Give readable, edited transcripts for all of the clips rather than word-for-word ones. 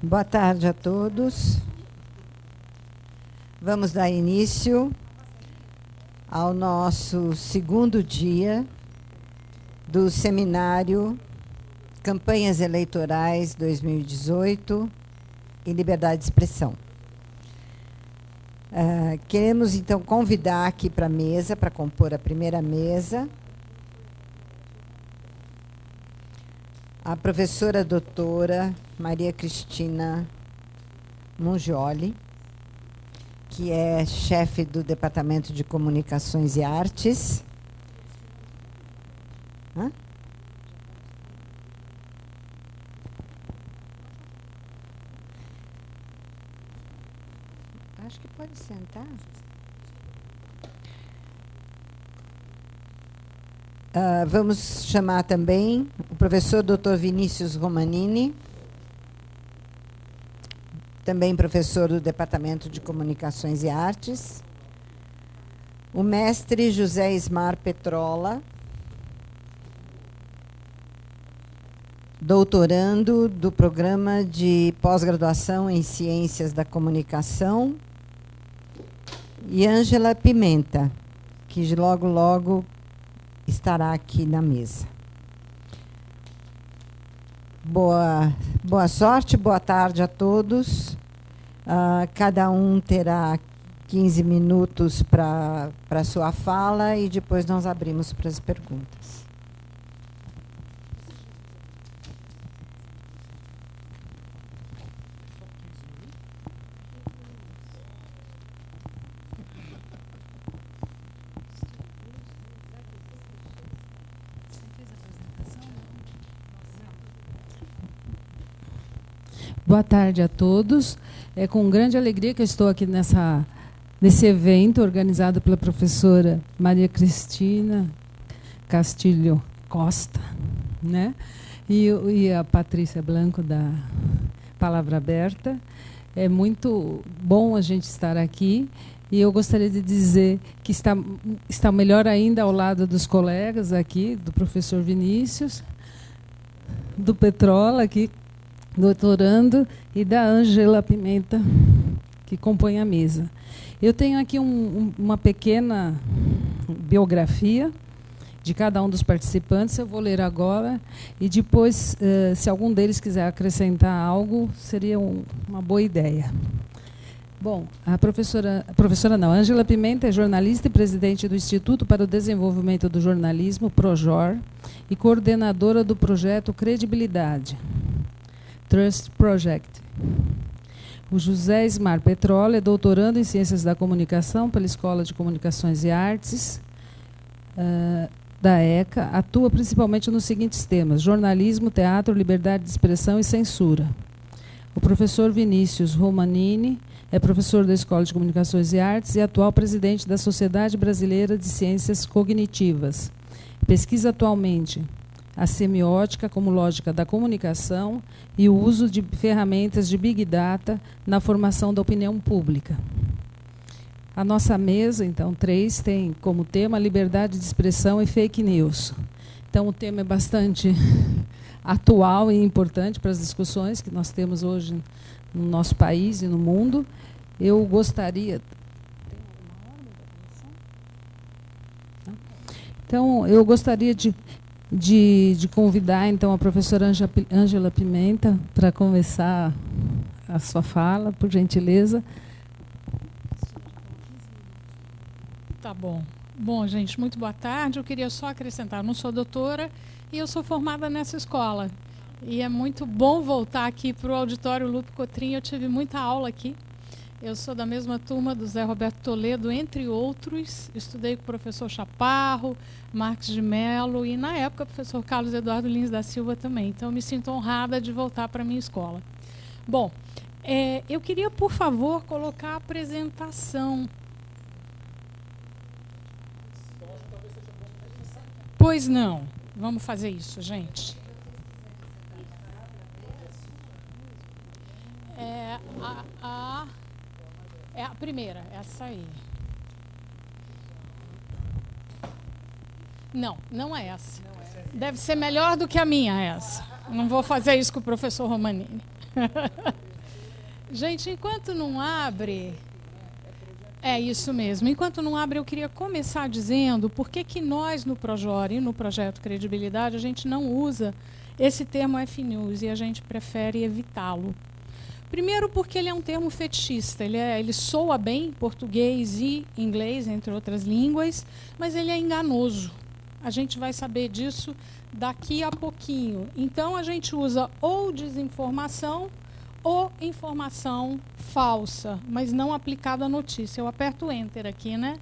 Boa tarde a todos. Vamos dar início ao nosso segundo dia do seminário Campanhas Eleitorais 2018 e Liberdade de Expressão. Queremos, então, convidar aqui para a mesa, para compor a primeira mesa, a professora doutora Maria Cristina Mongioli, que é chefe do Departamento de Comunicações e Artes. Acho que pode sentar. Vamos chamar também o professor Dr. Vinícius Romanini, também professor do Departamento de Comunicações e Artes, o mestre José Ismar Petrola, doutorando do Programa de Pós-Graduação em Ciências da Comunicação, e Ângela Pimenta, que logo estará aqui na mesa. Boa sorte, boa tarde a todos. Cada um terá 15 minutos para a sua fala e depois nós abrimos para as perguntas. Boa tarde a todos. É com grande alegria que eu estou aqui nesse evento organizado pela professora Maria Cristina Castilho Costa, né? E a Patrícia Blanco, da Palavra Aberta. É muito bom a gente estar aqui. E eu gostaria de dizer que está melhor ainda ao lado dos colegas aqui, do professor Vinícius, do Petrola, aqui, doutorando, e da Ângela Pimenta, que compõe a mesa. Eu tenho aqui uma pequena biografia de cada um dos participantes. Eu vou ler agora e depois, se algum deles quiser acrescentar algo, seria uma boa ideia. Bom, a professora Ângela Pimenta é jornalista e presidente do Instituto para o Desenvolvimento do Jornalismo, PROJOR, e coordenadora do projeto Credibilidade, Trust Project. O José Ismar Petrola é doutorando em Ciências da Comunicação pela Escola de Comunicações e Artes da ECA. Atua principalmente nos seguintes temas: jornalismo, teatro, liberdade de expressão e censura. O professor Vinícius Romanini é professor da Escola de Comunicações e Artes e atual presidente da Sociedade Brasileira de Ciências Cognitivas. Pesquisa atualmente a semiótica como lógica da comunicação e o uso de ferramentas de Big Data na formação da opinião pública. A nossa mesa, então, 3, tem como tema liberdade de expressão e fake news. Então, o tema é bastante atual e importante para as discussões que nós temos hoje no nosso país e no mundo. Eu gostaria... Então, eu gostaria de convidar, então, a professora Ângela Pimenta para começar a sua fala, por gentileza. Tá bom. Bom, gente, muito boa tarde. Eu queria só acrescentar, eu não sou doutora e eu sou formada nessa escola. E é muito bom voltar aqui para o auditório Lupe Cotrim. Eu tive muita aula aqui. Eu sou da mesma turma do Zé Roberto Toledo, entre outros. Estudei com o professor Chaparro, Marques de Mello e, na época, o professor Carlos Eduardo Lins da Silva também. Então, eu me sinto honrada de voltar para a minha escola. Bom, eu queria, por favor, colocar a apresentação. Pois não. Vamos fazer isso, gente. É a primeira, essa aí. Não, não é essa. Deve ser melhor do que a minha essa. Não vou fazer isso com o professor Romanini. Gente, enquanto não abre... É isso mesmo. Enquanto não abre, eu queria começar dizendo por que nós, no Projor e no Projeto Credibilidade, a gente não usa esse termo F-News e a gente prefere evitá-lo. Primeiro, porque ele é um termo fetichista. Ele soa bem em português e inglês, entre outras línguas, mas ele é enganoso. A gente vai saber disso daqui a pouquinho. Então, a gente usa ou desinformação ou informação falsa, mas não aplicada à notícia. Eu aperto Enter aqui, né?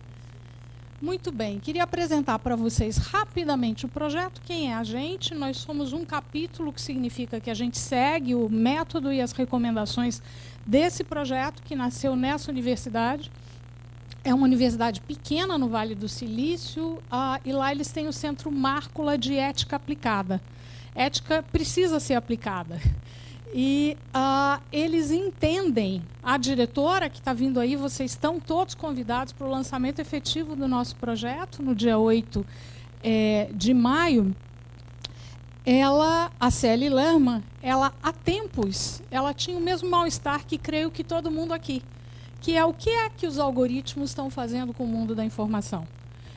Muito bem. Queria apresentar para vocês rapidamente o projeto. Quem é a gente? Nós somos um capítulo, que significa que a gente segue o método e as recomendações desse projeto, que nasceu nessa universidade. É uma universidade pequena no Vale do Silício, e lá eles têm o Centro Márcula de Ética Aplicada. Ética precisa ser aplicada. E eles entendem, a diretora que está vindo aí, vocês estão todos convidados para o lançamento efetivo do nosso projeto, no dia 8 de maio. A Célia Lerman, ela há tempos, ela tinha o mesmo mal-estar que creio que todo mundo aqui, que é o que os algoritmos estão fazendo com o mundo da informação.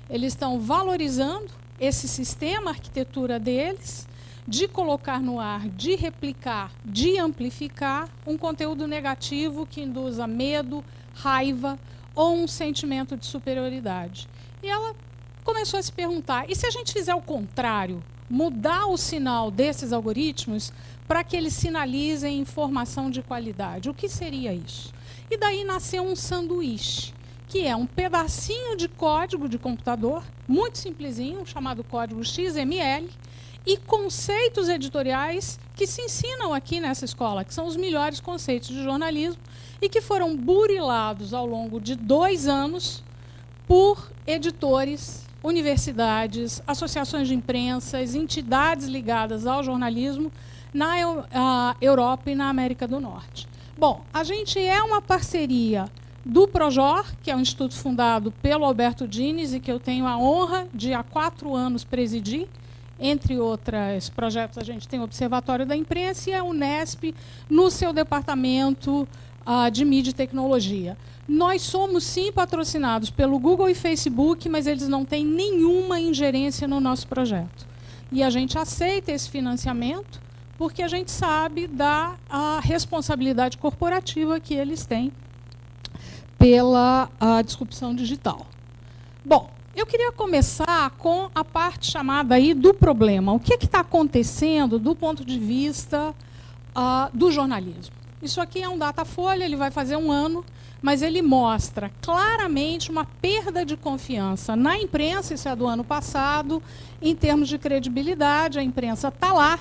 Eles estão valorizando esse sistema, a arquitetura deles, de colocar no ar, de replicar, de amplificar um conteúdo negativo que induza medo, raiva ou um sentimento de superioridade. E ela começou a se perguntar, e se a gente fizer o contrário, mudar o sinal desses algoritmos para que eles sinalizem informação de qualidade? O que seria isso? E daí nasceu um sanduíche, que é um pedacinho de código de computador, muito simplesinho, chamado código XML, e conceitos editoriais que se ensinam aqui nessa escola, que são os melhores conceitos de jornalismo e que foram burilados ao longo de 2 anos por editores, universidades, associações de imprensa, entidades ligadas ao jornalismo na Europa e na América do Norte. Bom, a gente é uma parceria do Projor, que é um instituto fundado pelo Alberto Diniz e que eu tenho a honra de, há 4 anos, presidir. Entre outros projetos, a gente tem o Observatório da Imprensa e a Unesp no seu departamento de mídia e tecnologia. Nós somos, sim, patrocinados pelo Google e Facebook, mas eles não têm nenhuma ingerência no nosso projeto. E a gente aceita esse financiamento porque a gente sabe da responsabilidade corporativa que eles têm pela disrupção digital. Bom, eu queria começar com a parte chamada aí do problema. O que está acontecendo do ponto de vista do jornalismo? Isso aqui é um Datafolha, ele vai fazer 1 ano, mas ele mostra claramente uma perda de confiança na imprensa, isso é do ano passado, em termos de credibilidade, a imprensa está lá.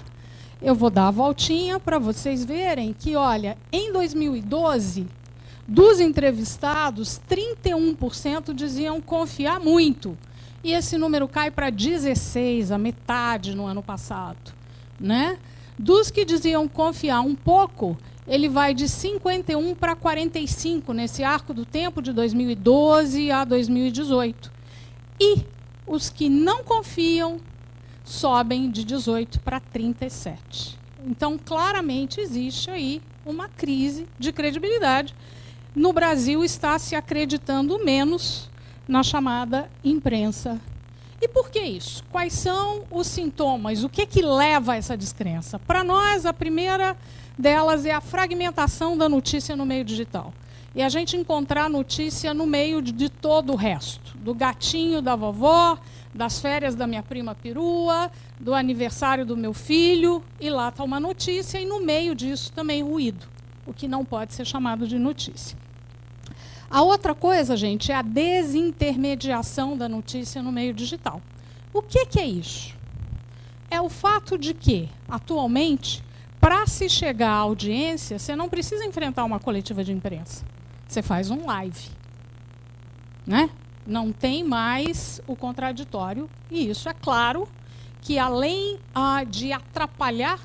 Eu vou dar a voltinha para vocês verem que, olha, em 2012... dos entrevistados, 31% diziam confiar muito. E esse número cai para 16%, a metade no ano passado, né? Dos que diziam confiar um pouco, ele vai de 51% para 45% nesse arco do tempo de 2012 a 2018. E os que não confiam sobem de 18% para 37%. Então, claramente, existe aí uma crise de credibilidade. No Brasil, está se acreditando menos na chamada imprensa. E por que isso? Quais são os sintomas? O que leva a essa descrença? Para nós, a primeira delas é a fragmentação da notícia no meio digital. E a gente encontrar notícia no meio de todo o resto. Do gatinho da vovó, das férias da minha prima perua, do aniversário do meu filho, e lá está uma notícia, e no meio disso também ruído, o que não pode ser chamado de notícia. A outra coisa, gente, é a desintermediação da notícia no meio digital. O que é isso? É o fato de que, atualmente, para se chegar à audiência, você não precisa enfrentar uma coletiva de imprensa. Você faz um live, né? Não tem mais o contraditório. E isso é claro que, além de atrapalhar,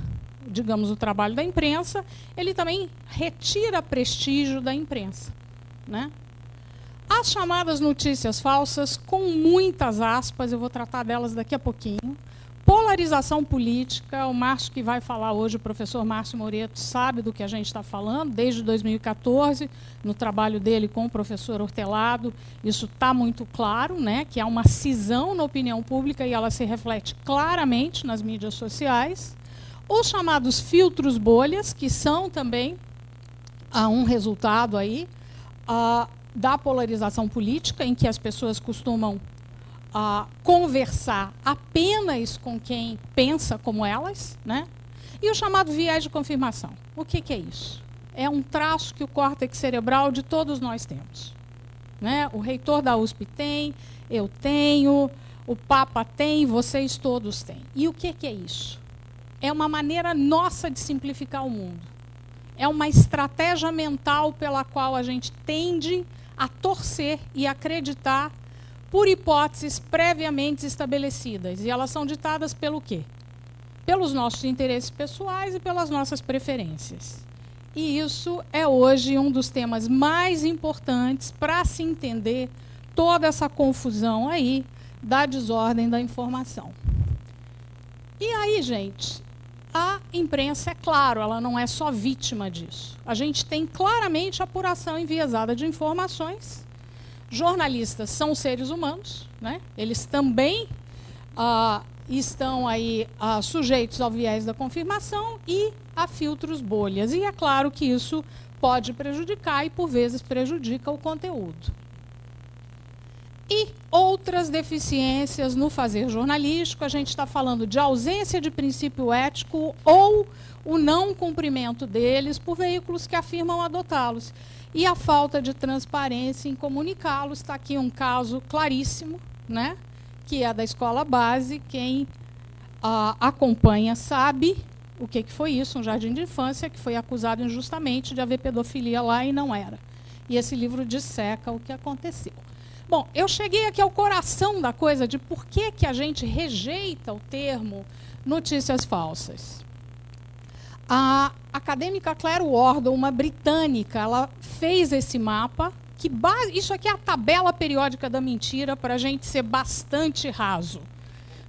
digamos, o trabalho da imprensa, ele também retira prestígio da imprensa, né? As chamadas notícias falsas, com muitas aspas, eu vou tratar delas daqui a pouquinho, polarização política, o Márcio que vai falar hoje, o professor Márcio Moreto, sabe do que a gente está falando, desde 2014, no trabalho dele com o professor Hortelado, isso está muito claro, né, que há uma cisão na opinião pública e ela se reflete claramente nas mídias sociais. Os chamados filtros bolhas, que são também um resultado aí da polarização política, em que as pessoas costumam conversar apenas com quem pensa como elas, né? E o chamado viés de confirmação. O que é isso? É um traço que o córtex cerebral de todos nós temos, né? O reitor da USP tem, eu tenho, o Papa tem, vocês todos têm. E o que é isso? É uma maneira nossa de simplificar o mundo. É uma estratégia mental pela qual a gente tende a torcer e acreditar por hipóteses previamente estabelecidas. E elas são ditadas pelo quê? Pelos nossos interesses pessoais e pelas nossas preferências. E isso é hoje um dos temas mais importantes para se entender toda essa confusão aí da desordem da informação. E aí, gente, a imprensa, é claro, ela não é só vítima disso. A gente tem claramente apuração enviesada de informações. Jornalistas são seres humanos, né? Eles também estão aí sujeitos ao viés da confirmação e a filtros bolhas. E é claro que isso pode prejudicar e, por vezes, prejudica o conteúdo. E outras deficiências no fazer jornalístico, a gente está falando de ausência de princípio ético ou o não cumprimento deles por veículos que afirmam adotá-los. E a falta de transparência em comunicá-los. Está aqui um caso claríssimo, né, que é da escola base. Quem acompanha sabe o que foi isso, um jardim de infância que foi acusado injustamente de haver pedofilia lá e não era. E esse livro disseca o que aconteceu. Bom, eu cheguei aqui ao coração da coisa de por que a gente rejeita o termo notícias falsas. A acadêmica Claire Wardle, uma britânica, ela fez esse mapa, isso aqui é a tabela periódica da mentira, para a gente ser bastante raso,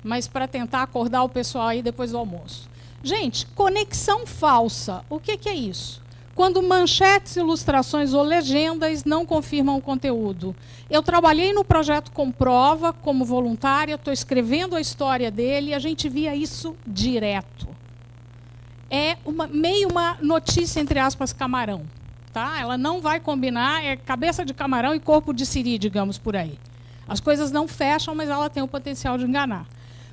mas para tentar acordar o pessoal aí depois do almoço. Gente, conexão falsa, o que é isso? Quando manchetes, ilustrações ou legendas não confirmam o conteúdo. Eu trabalhei no projeto Comprova como voluntária, estou escrevendo a história dele e a gente via isso direto. É meio uma notícia, entre aspas, camarão. Tá? Ela não vai combinar, é cabeça de camarão e corpo de siri, digamos por aí. As coisas não fecham, mas ela tem o potencial de enganar.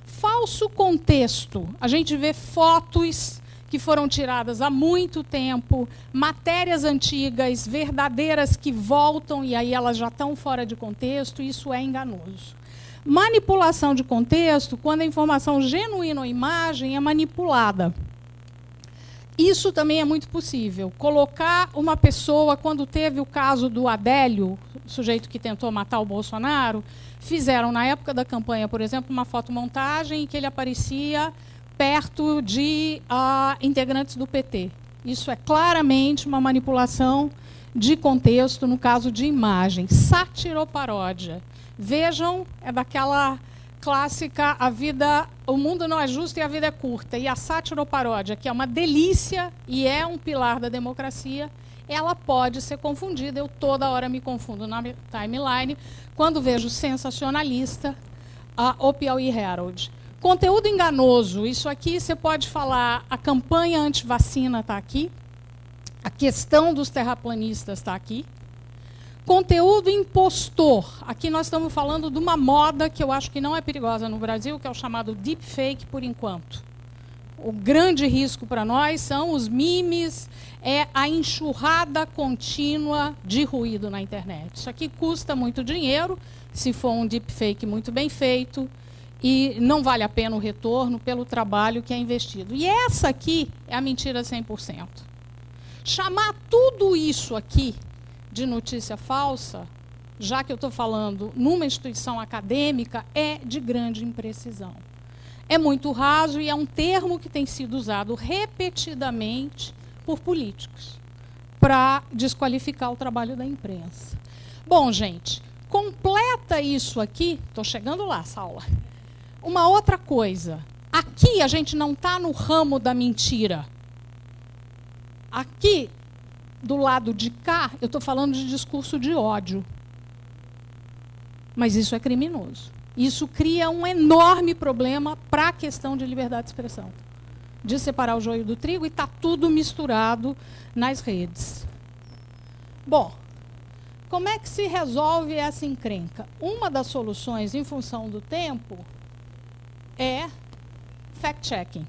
Falso contexto. A gente vê fotos que foram tiradas há muito tempo, matérias antigas, verdadeiras que voltam e aí elas já estão fora de contexto, isso é enganoso. Manipulação de contexto, quando a informação genuína ou imagem é manipulada. Isso também é muito possível. Colocar uma pessoa, quando teve o caso do Adélio, o sujeito que tentou matar o Bolsonaro, fizeram, na época da campanha, por exemplo, uma fotomontagem em que ele aparecia perto de integrantes do PT. Isso é claramente uma manipulação de contexto, no caso de imagem. Satiroparódia. Vejam, é daquela clássica, o mundo não é justo e a vida é curta. E a satiroparódia, que é uma delícia e é um pilar da democracia, ela pode ser confundida. Eu toda hora me confundo na timeline quando vejo sensacionalista o Piauí Herald. Conteúdo enganoso, isso aqui você pode falar, a campanha anti-vacina está aqui, a questão dos terraplanistas está aqui. Conteúdo impostor, aqui nós estamos falando de uma moda que eu acho que não é perigosa no Brasil, que é o chamado deepfake por enquanto. O grande risco para nós são os memes, é a enxurrada contínua de ruído na internet. Isso aqui custa muito dinheiro, se for um deepfake muito bem feito, e não vale a pena o retorno pelo trabalho que é investido. E essa aqui é a mentira 100%. Chamar tudo isso aqui de notícia falsa, já que eu estou falando numa instituição acadêmica, é de grande imprecisão. É muito raso e é um termo que tem sido usado repetidamente por políticos para desqualificar o trabalho da imprensa. Bom, gente, completa isso aqui, estou chegando lá, Saula. Uma outra coisa, Aqui a gente não está no ramo da mentira. Aqui, do lado de cá, eu estou falando de discurso de ódio. Mas isso é criminoso. Isso cria um enorme problema para a questão de liberdade de expressão. De separar o joio do trigo, e está tudo misturado nas redes. Bom, como é que se resolve essa encrenca? Uma das soluções, em função do tempo, é fact-checking,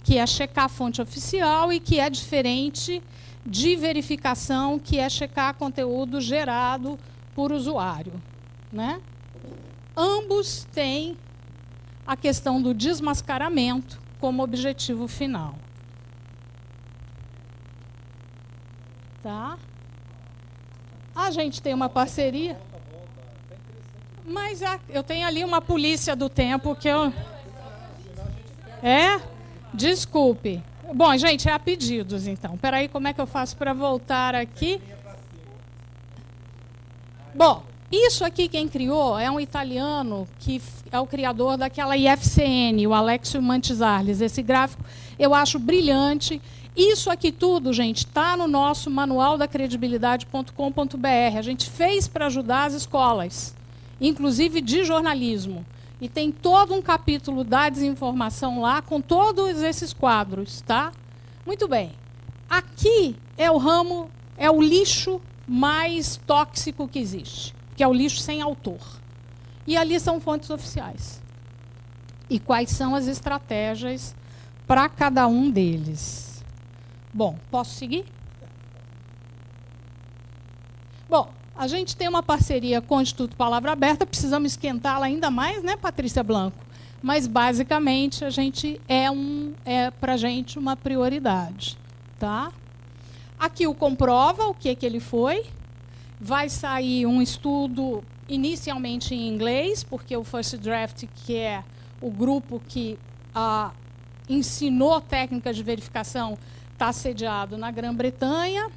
que é checar a fonte oficial e que é diferente de verificação, que é checar conteúdo gerado por usuário, né? Ambos têm a questão do desmascaramento como objetivo final. Tá? A gente tem uma parceria. Mas eu tenho ali uma polícia do tempo que eu... Desculpe. Bom, gente, é a pedidos, então. Espera aí, como é que eu faço para voltar aqui? Bom, isso aqui quem criou é um italiano que é o criador daquela IFCN, o Alexio Mantisarlis. Esse gráfico eu acho brilhante. Isso aqui tudo, gente, está no nosso manual da credibilidade.com.br. A gente fez para ajudar as escolas, inclusive de jornalismo. E tem todo um capítulo da desinformação lá, com todos esses quadros, tá? Muito bem. Aqui é o ramo, é o lixo mais tóxico que existe, que é o lixo sem autor. E ali são fontes oficiais. E quais são as estratégias para cada um deles? Bom, posso seguir? Bom, a gente tem uma parceria com o Instituto Palavra Aberta, precisamos esquentá-la ainda mais, né, Patrícia Blanco? Mas, basicamente, a gente é para a gente uma prioridade. Tá? Aqui o comprova, o que ele foi. Vai sair um estudo inicialmente em inglês, porque o First Draft, que é o grupo que ensinou técnicas de verificação, está sediado na Grã-Bretanha,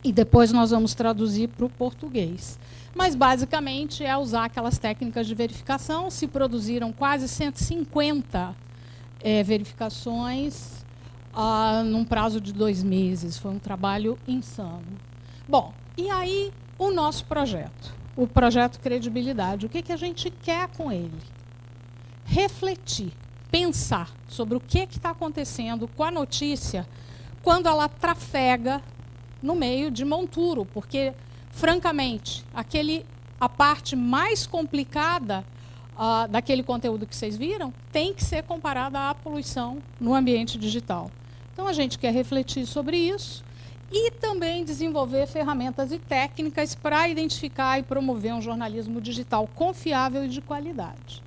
e depois nós vamos traduzir para o português. Mas, basicamente, é usar aquelas técnicas de verificação. Se produziram quase 150 verificações num prazo de 2 meses. Foi um trabalho insano. Bom, e aí o nosso projeto, o projeto Credibilidade. O que a gente quer com ele? Refletir, pensar sobre o que está acontecendo com a notícia quando ela trafega no meio de monturo, porque, francamente, a parte mais complicada daquele conteúdo que vocês viram tem que ser comparada à poluição no ambiente digital. Então, a gente quer refletir sobre isso e também desenvolver ferramentas e técnicas para identificar e promover um jornalismo digital confiável e de qualidade.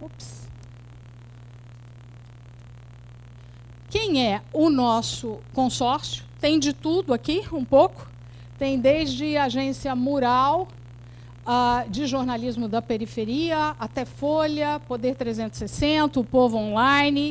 Ups. Quem é o nosso consórcio? Tem de tudo aqui, um pouco. Tem desde a agência Mural, de jornalismo da periferia, até Folha, Poder 360, o Povo Online.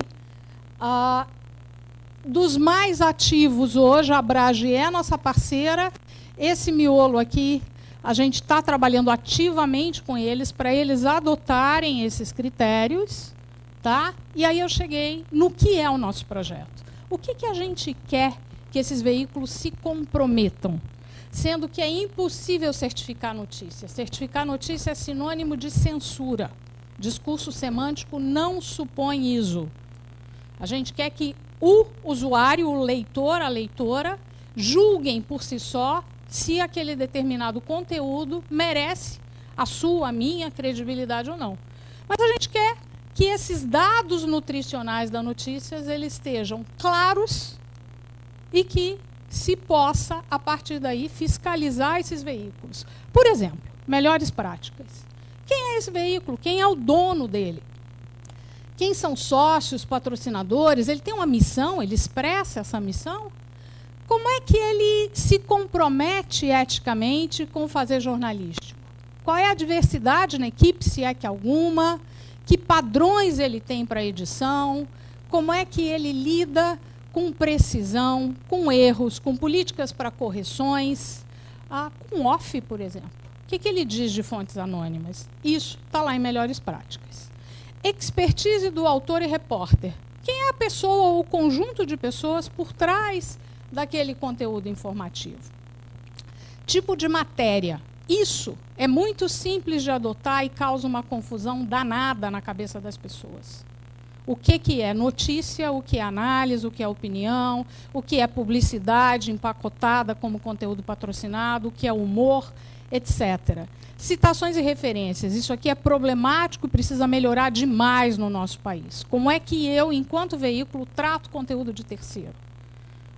Dos mais ativos hoje, a Abrage é nossa parceira. Esse miolo aqui, a gente está trabalhando ativamente com eles para eles adotarem esses critérios. Tá? E aí eu cheguei no que é o nosso projeto. O que a gente quer que esses veículos se comprometam? Sendo que é impossível certificar notícia. Certificar notícia é sinônimo de censura. Discurso semântico não supõe ISO. A gente quer que o usuário, o leitor, a leitora, julguem por si só se aquele determinado conteúdo merece a sua, a minha credibilidade ou não. Mas a gente quer que esses dados nutricionais da notícia eles estejam claros e que se possa, a partir daí, fiscalizar esses veículos. Por exemplo, melhores práticas. Quem é esse veículo? Quem é o dono dele? Quem são sócios, patrocinadores? Ele tem uma missão? Ele expressa essa missão? Como é que ele se compromete eticamente com fazer jornalístico? Qual é a diversidade na equipe, se é que alguma? Que padrões ele tem para a edição? Como é que ele lida com precisão, com erros, com políticas para correções, com off, por exemplo? O que ele diz de fontes anônimas? Isso está lá em Melhores Práticas. Expertise do autor e repórter. Quem é a pessoa ou o conjunto de pessoas por trás daquele conteúdo informativo? Tipo de matéria. Isso é muito simples de adotar e causa uma confusão danada na cabeça das pessoas. O que é notícia, o que é análise, o que é opinião, o que é publicidade empacotada como conteúdo patrocinado, o que é humor, etc. Citações e referências. Isso aqui é problemático e precisa melhorar demais no nosso país. Como é que eu, enquanto veículo, trato conteúdo de terceiro?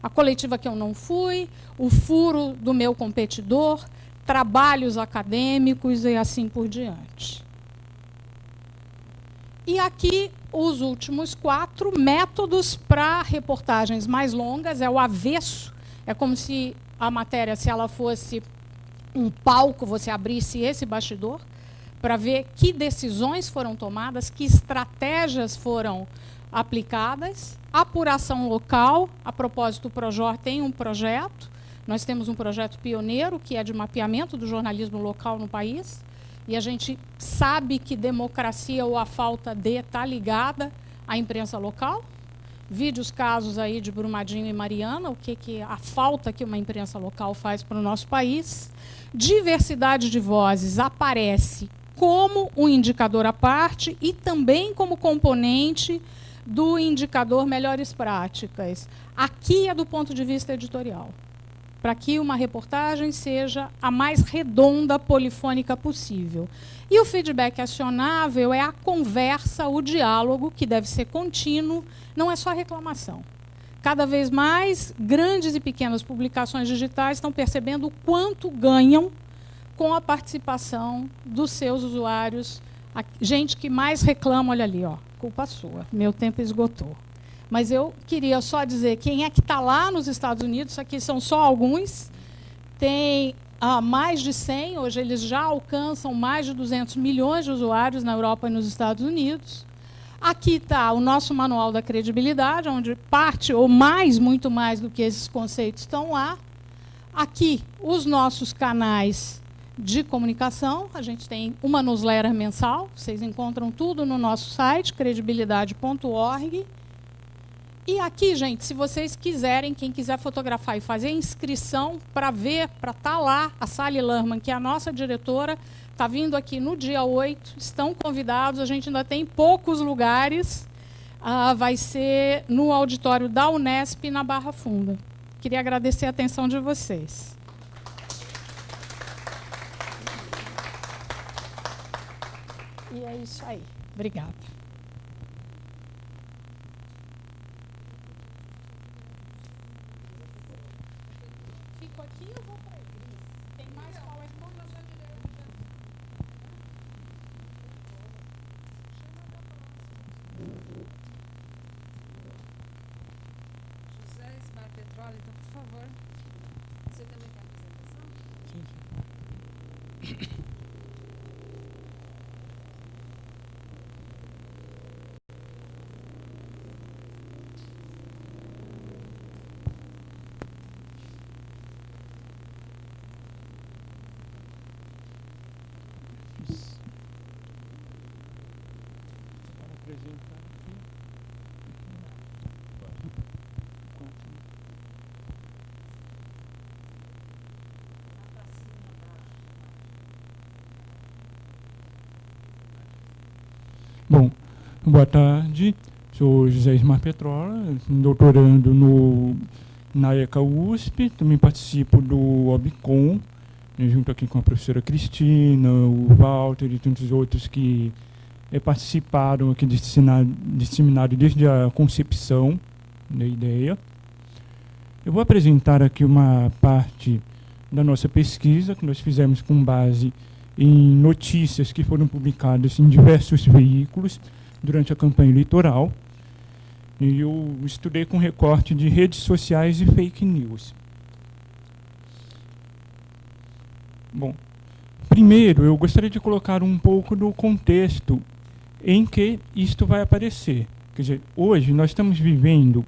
A coletiva que eu não fui, o furo do meu competidor, trabalhos acadêmicos e assim por diante. E aqui, os últimos 4 métodos para reportagens mais longas. É o avesso. É como se a matéria, se ela fosse um palco, você abrisse esse bastidor para ver que decisões foram tomadas, que estratégias foram aplicadas. Apuração local. A propósito, o Projor tem um projeto. Nós temos um projeto pioneiro, que é de mapeamento do jornalismo local no país. E a gente sabe que democracia ou a falta de está ligada à imprensa local. Vide os casos aí de Brumadinho e Mariana, o que a falta que uma imprensa local faz para o nosso país. Diversidade de vozes aparece como um indicador à parte e também como componente do indicador melhores práticas. Aqui é do ponto de vista editorial, para que uma reportagem seja a mais redonda, polifônica possível. E o feedback acionável é a conversa, o diálogo, que deve ser contínuo, não é só reclamação. Cada vez mais, grandes e pequenas publicações digitais estão percebendo o quanto ganham com a participação dos seus usuários. A gente que mais reclama, olha ali, ó, culpa sua, meu tempo esgotou. Mas eu queria só dizer quem é que está lá nos Estados Unidos, aqui são só alguns, tem mais de 100, hoje eles já alcançam mais de 200 milhões de usuários na Europa e nos Estados Unidos. Aqui está o nosso manual da credibilidade, onde parte, ou mais, muito mais do que esses conceitos estão lá. Aqui, os nossos canais de comunicação, a gente tem uma newsletter mensal, vocês encontram tudo no nosso site, credibilidade.org. E aqui, gente, se vocês quiserem, quem quiser fotografar e fazer inscrição para ver, para estar lá, a Sally Lerman, que é a nossa diretora, está vindo aqui no dia 8, estão convidados, a gente ainda tem poucos lugares, vai ser no auditório da Unesp, na Barra Funda. Queria agradecer a atenção de vocês. E é isso aí. Obrigada. Fico aqui ou vou para ele? Tem mais PowerPoint? José Ismar Petróleo, então, por favor. Você também tem apresentação? Sim. Bom, boa tarde. Sou José Ismar Petrola, doutorando na ECA USP. Também participo do OBCOM, junto aqui com a professora Cristina, o Walter e tantos outros que participaram aqui desse seminário desde a concepção da ideia. Eu vou apresentar aqui uma parte da nossa pesquisa que nós fizemos com base em notícias que foram publicadas em diversos veículos durante a campanha eleitoral. E eu estudei com recorte de redes sociais e fake news. Bom, primeiro eu gostaria de colocar um pouco do contexto em que isto vai aparecer. Quer dizer, hoje nós estamos vivendo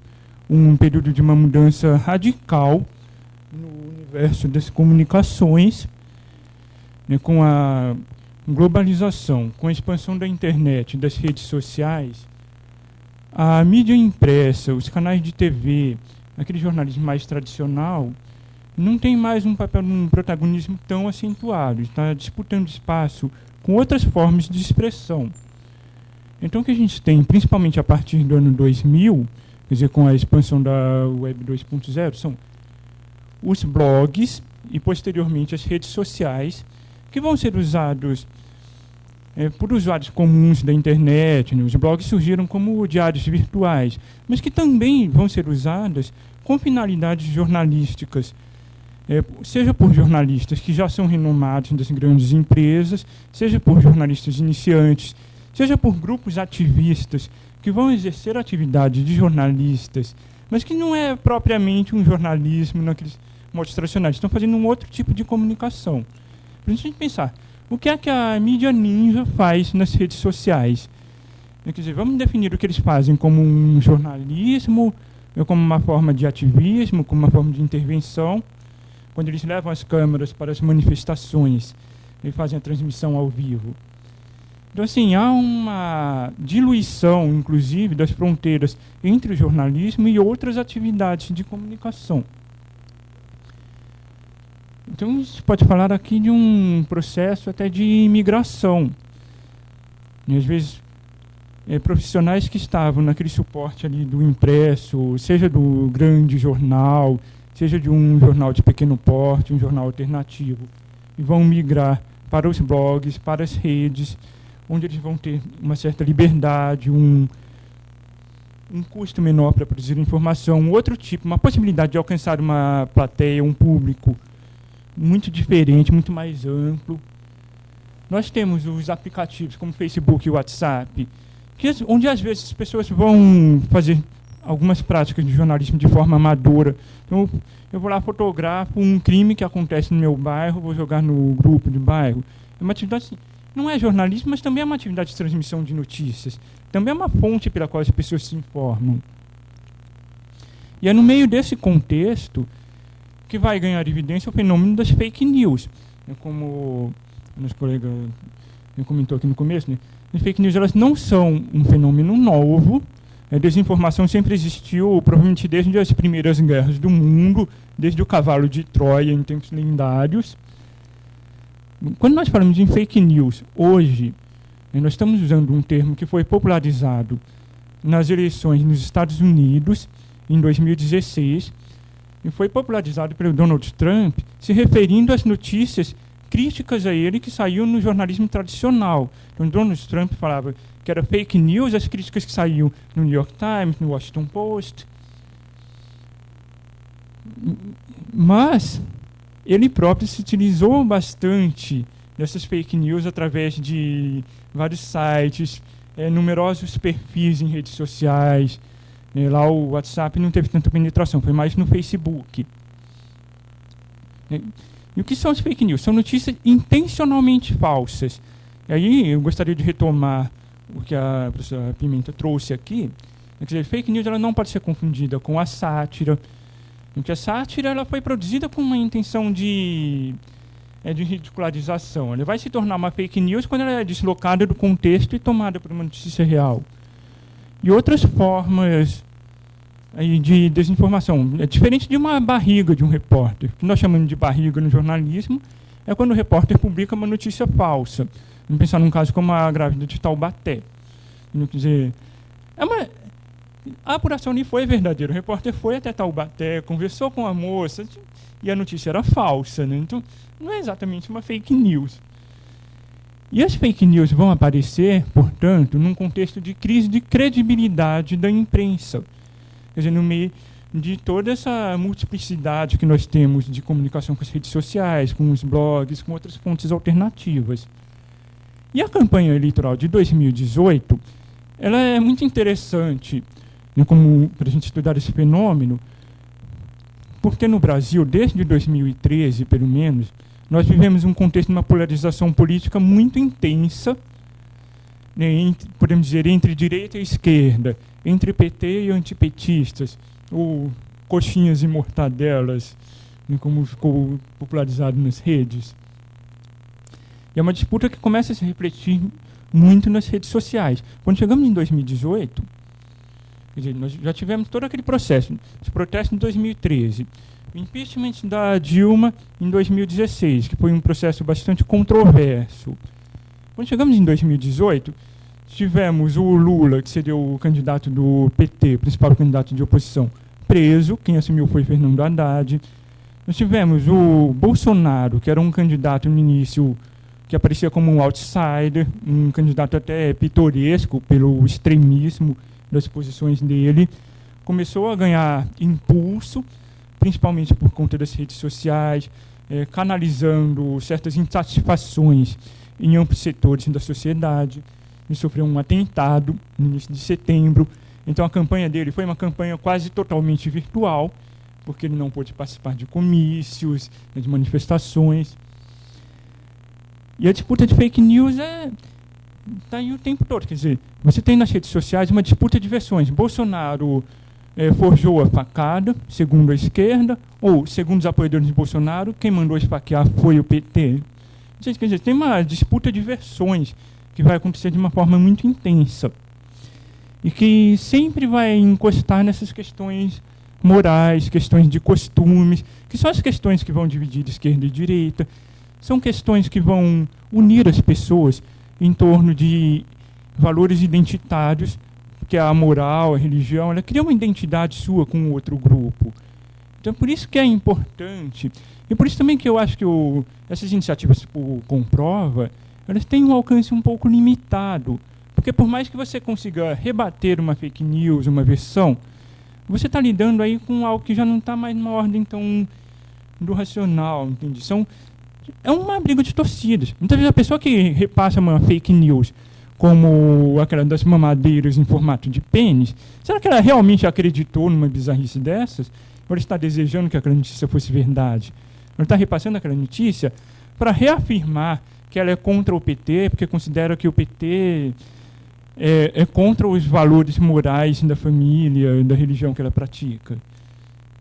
um período de uma mudança radical no universo das comunicações, né, com a globalização, com a expansão da internet, das redes sociais, a mídia impressa, os canais de TV, aquele jornalismo mais tradicional, não tem mais um papel, um protagonismo tão acentuado, está disputando espaço com outras formas de expressão. Então, o que a gente tem, principalmente a partir do ano 2000, quer dizer, com a expansão da Web 2.0, são os blogs e, posteriormente, as redes sociais, que vão ser usados por usuários comuns da internet. Né? Os blogs surgiram como diários virtuais, mas que também vão ser usadas com finalidades jornalísticas, seja por jornalistas que já são renomados das grandes empresas, seja por jornalistas iniciantes, seja por grupos ativistas que vão exercer atividade de jornalistas, mas que não é propriamente um jornalismo naqueles modos tradicionais, estão fazendo um outro tipo de comunicação. Para a gente pensar, o que é que a mídia ninja faz nas redes sociais? Quer dizer, vamos definir o que eles fazem como um jornalismo, como uma forma de ativismo, como uma forma de intervenção, quando eles levam as câmeras para as manifestações e fazem a transmissão ao vivo. Então, assim, há uma diluição, inclusive, das fronteiras entre o jornalismo e outras atividades de comunicação. Então, a gente pode falar aqui de um processo até de imigração. E, às vezes, profissionais que estavam naquele suporte ali do impresso, seja do grande jornal, seja de um jornal de pequeno porte, um jornal alternativo, e vão migrar para os blogs, para as redes, onde eles vão ter uma certa liberdade, um custo menor para produzir informação, outro tipo, uma possibilidade de alcançar uma plateia, um público muito diferente, muito mais amplo. Nós temos os aplicativos como Facebook e WhatsApp, onde às vezes as pessoas vão fazer algumas práticas de jornalismo de forma amadora. Então, eu vou lá, fotografo um crime que acontece no meu bairro, vou jogar no grupo de bairro. É uma atividade assim, não é jornalismo, mas também é uma atividade de transmissão de notícias. Também é uma fonte pela qual as pessoas se informam. E é no meio desse contexto que vai ganhar evidência o fenômeno das fake news. Como o nosso colega comentou aqui no começo, né? As fake news elas não são um fenômeno novo. A desinformação sempre existiu, provavelmente desde as primeiras guerras do mundo, desde o cavalo de Troia em tempos lendários. Quando nós falamos de fake news, hoje, nós estamos usando um termo que foi popularizado nas eleições nos Estados Unidos, em 2016, e foi popularizado pelo Donald Trump, se referindo às notícias críticas a ele que saíam no jornalismo tradicional. Então, Donald Trump falava que era fake news, as críticas que saíam no New York Times, no Washington Post. Mas ele próprio se utilizou bastante dessas fake news através de vários sites, numerosos perfis em redes sociais. Lá o WhatsApp não teve tanta penetração, foi mais no Facebook. E o que são as fake news? São notícias intencionalmente falsas. E aí eu gostaria de retomar o que a professora Pimenta trouxe aqui. Quer dizer, fake news ela não pode ser confundida com a sátira. Porque a sátira ela foi produzida com uma intenção de ridicularização. Ela vai se tornar uma fake news quando ela é deslocada do contexto e tomada por uma notícia real. E outras formas aí de desinformação. É diferente de uma barriga de um repórter. O que nós chamamos de barriga no jornalismo é quando o repórter publica uma notícia falsa. Vamos pensar num caso como a grávida de Taubaté. Quer dizer, a apuração ali foi verdadeira. O repórter foi até Taubaté, conversou com a moça e a notícia era falsa. Né? Então, não é exatamente uma fake news. E as fake news vão aparecer, portanto, num contexto de crise de credibilidade da imprensa. Quer dizer, no meio de toda essa multiplicidade que nós temos de comunicação com as redes sociais, com os blogs, com outras fontes alternativas. E a campanha eleitoral de 2018, ela é muito interessante, né, como para a gente estudar esse fenômeno, porque no Brasil, desde 2013, pelo menos, nós vivemos um contexto de uma polarização política muito intensa, né, podemos dizer, entre direita e esquerda, entre PT e antipetistas, ou coxinhas e mortadelas, né, como ficou popularizado nas redes. E é uma disputa que começa a se refletir muito nas redes sociais. Quando chegamos em 2018, quer dizer, nós já tivemos todo aquele processo de protesto em 2013, o impeachment da Dilma em 2016, que foi um processo bastante controverso. Quando chegamos em 2018, tivemos o Lula, que seria o candidato do PT, principal candidato de oposição, preso. Quem assumiu foi Fernando Haddad. Nós tivemos o Bolsonaro, que era um candidato no início que aparecia como um outsider, um candidato até pitoresco pelo extremismo das posições dele. Começou a ganhar impulso, principalmente por conta das redes sociais, canalizando certas insatisfações em amplos setores da sociedade. Ele sofreu um atentado no início de setembro. Então a campanha dele foi uma campanha quase totalmente virtual, porque ele não pôde participar de comícios, de manifestações. E a disputa de fake news está aí o tempo todo. Quer dizer, você tem nas redes sociais uma disputa de versões. Bolsonaro forjou a facada, segundo a esquerda, ou, segundo os apoiadores de Bolsonaro, quem mandou esfaquear foi o PT. Quer dizer, tem uma disputa de versões que vai acontecer de uma forma muito intensa e que sempre vai encostar nessas questões morais, questões de costumes, que são as questões que vão dividir esquerda e direita, são questões que vão unir as pessoas em torno de valores identitários, que é a moral, a religião, ela cria uma identidade sua com outro grupo. Então, por isso que é importante, e por isso também que eu acho que essas iniciativas por Comprova, elas têm um alcance um pouco limitado, porque por mais que você consiga rebater uma fake news, uma versão, você está lidando aí com algo que já não está mais numa ordem tão do racional, entende? É uma briga de torcidas. Muitas vezes a pessoa que repassa uma fake news, como aquela das mamadeiras em formato de pênis, será que ela realmente acreditou numa bizarrice dessas? Ou ela está desejando que aquela notícia fosse verdade? Ela está repassando aquela notícia para reafirmar que ela é contra o PT, porque considera que o PT é contra os valores morais da família, da religião que ela pratica.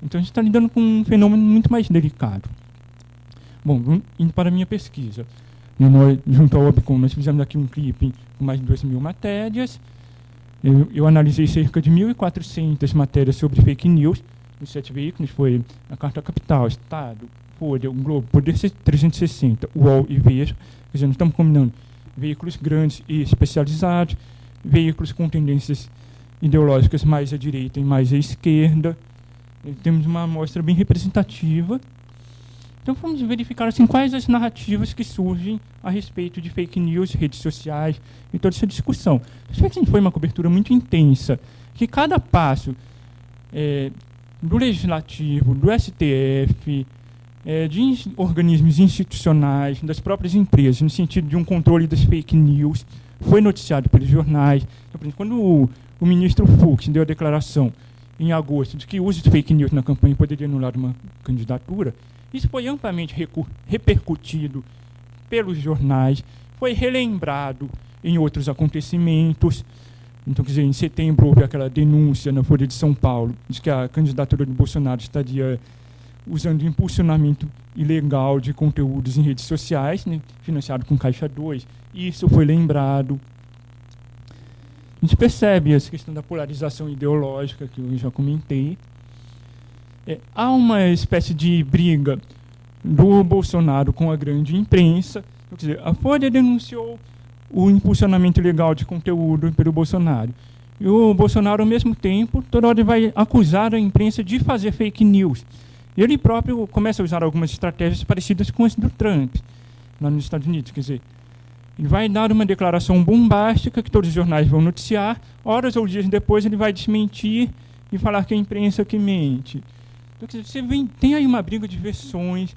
Então a gente está lidando com um fenômeno muito mais delicado. Bom, indo para a minha pesquisa. Nós, junto ao Obcom, nós fizemos aqui um clipe com mais de 2.000 matérias. Eu analisei cerca de 1.400 matérias sobre fake news nos 7 veículos. Foi a Carta Capital, Estado, Folha, o Globo, Poder 360, UOL e Veja. Quer dizer, nós estamos combinando veículos grandes e especializados, veículos com tendências ideológicas mais à direita e mais à esquerda. Temos uma amostra bem representativa. Então vamos verificar assim, quais as narrativas que surgem a respeito de fake news, redes sociais e toda essa discussão. Foi uma cobertura muito intensa, que cada passo do Legislativo, do STF, de organismos institucionais, das próprias empresas, no sentido de um controle das fake news, foi noticiado pelos jornais. Então, por exemplo, quando o ministro Fux deu a declaração em agosto de que o uso de fake news na campanha poderia anular uma candidatura, isso foi amplamente repercutido pelos jornais, foi relembrado em outros acontecimentos. Então, quer dizer, em setembro houve aquela denúncia na Folha de São Paulo de que a candidatura de Bolsonaro estaria usando impulsionamento ilegal de conteúdos em redes sociais, né, financiado com Caixa 2. Isso foi lembrado. A gente percebe essa questão da polarização ideológica que eu já comentei. Há uma espécie de briga do Bolsonaro com a grande imprensa. Quer dizer, a Folha denunciou o impulsionamento ilegal de conteúdo pelo Bolsonaro. E o Bolsonaro, ao mesmo tempo, toda hora vai acusar a imprensa de fazer fake news. Ele próprio começa a usar algumas estratégias parecidas com as do Trump, lá nos Estados Unidos. Quer dizer, ele vai dar uma declaração bombástica que todos os jornais vão noticiar, horas ou dias depois ele vai desmentir e falar que é a imprensa que mente. Então, quer dizer, tem aí uma briga de versões,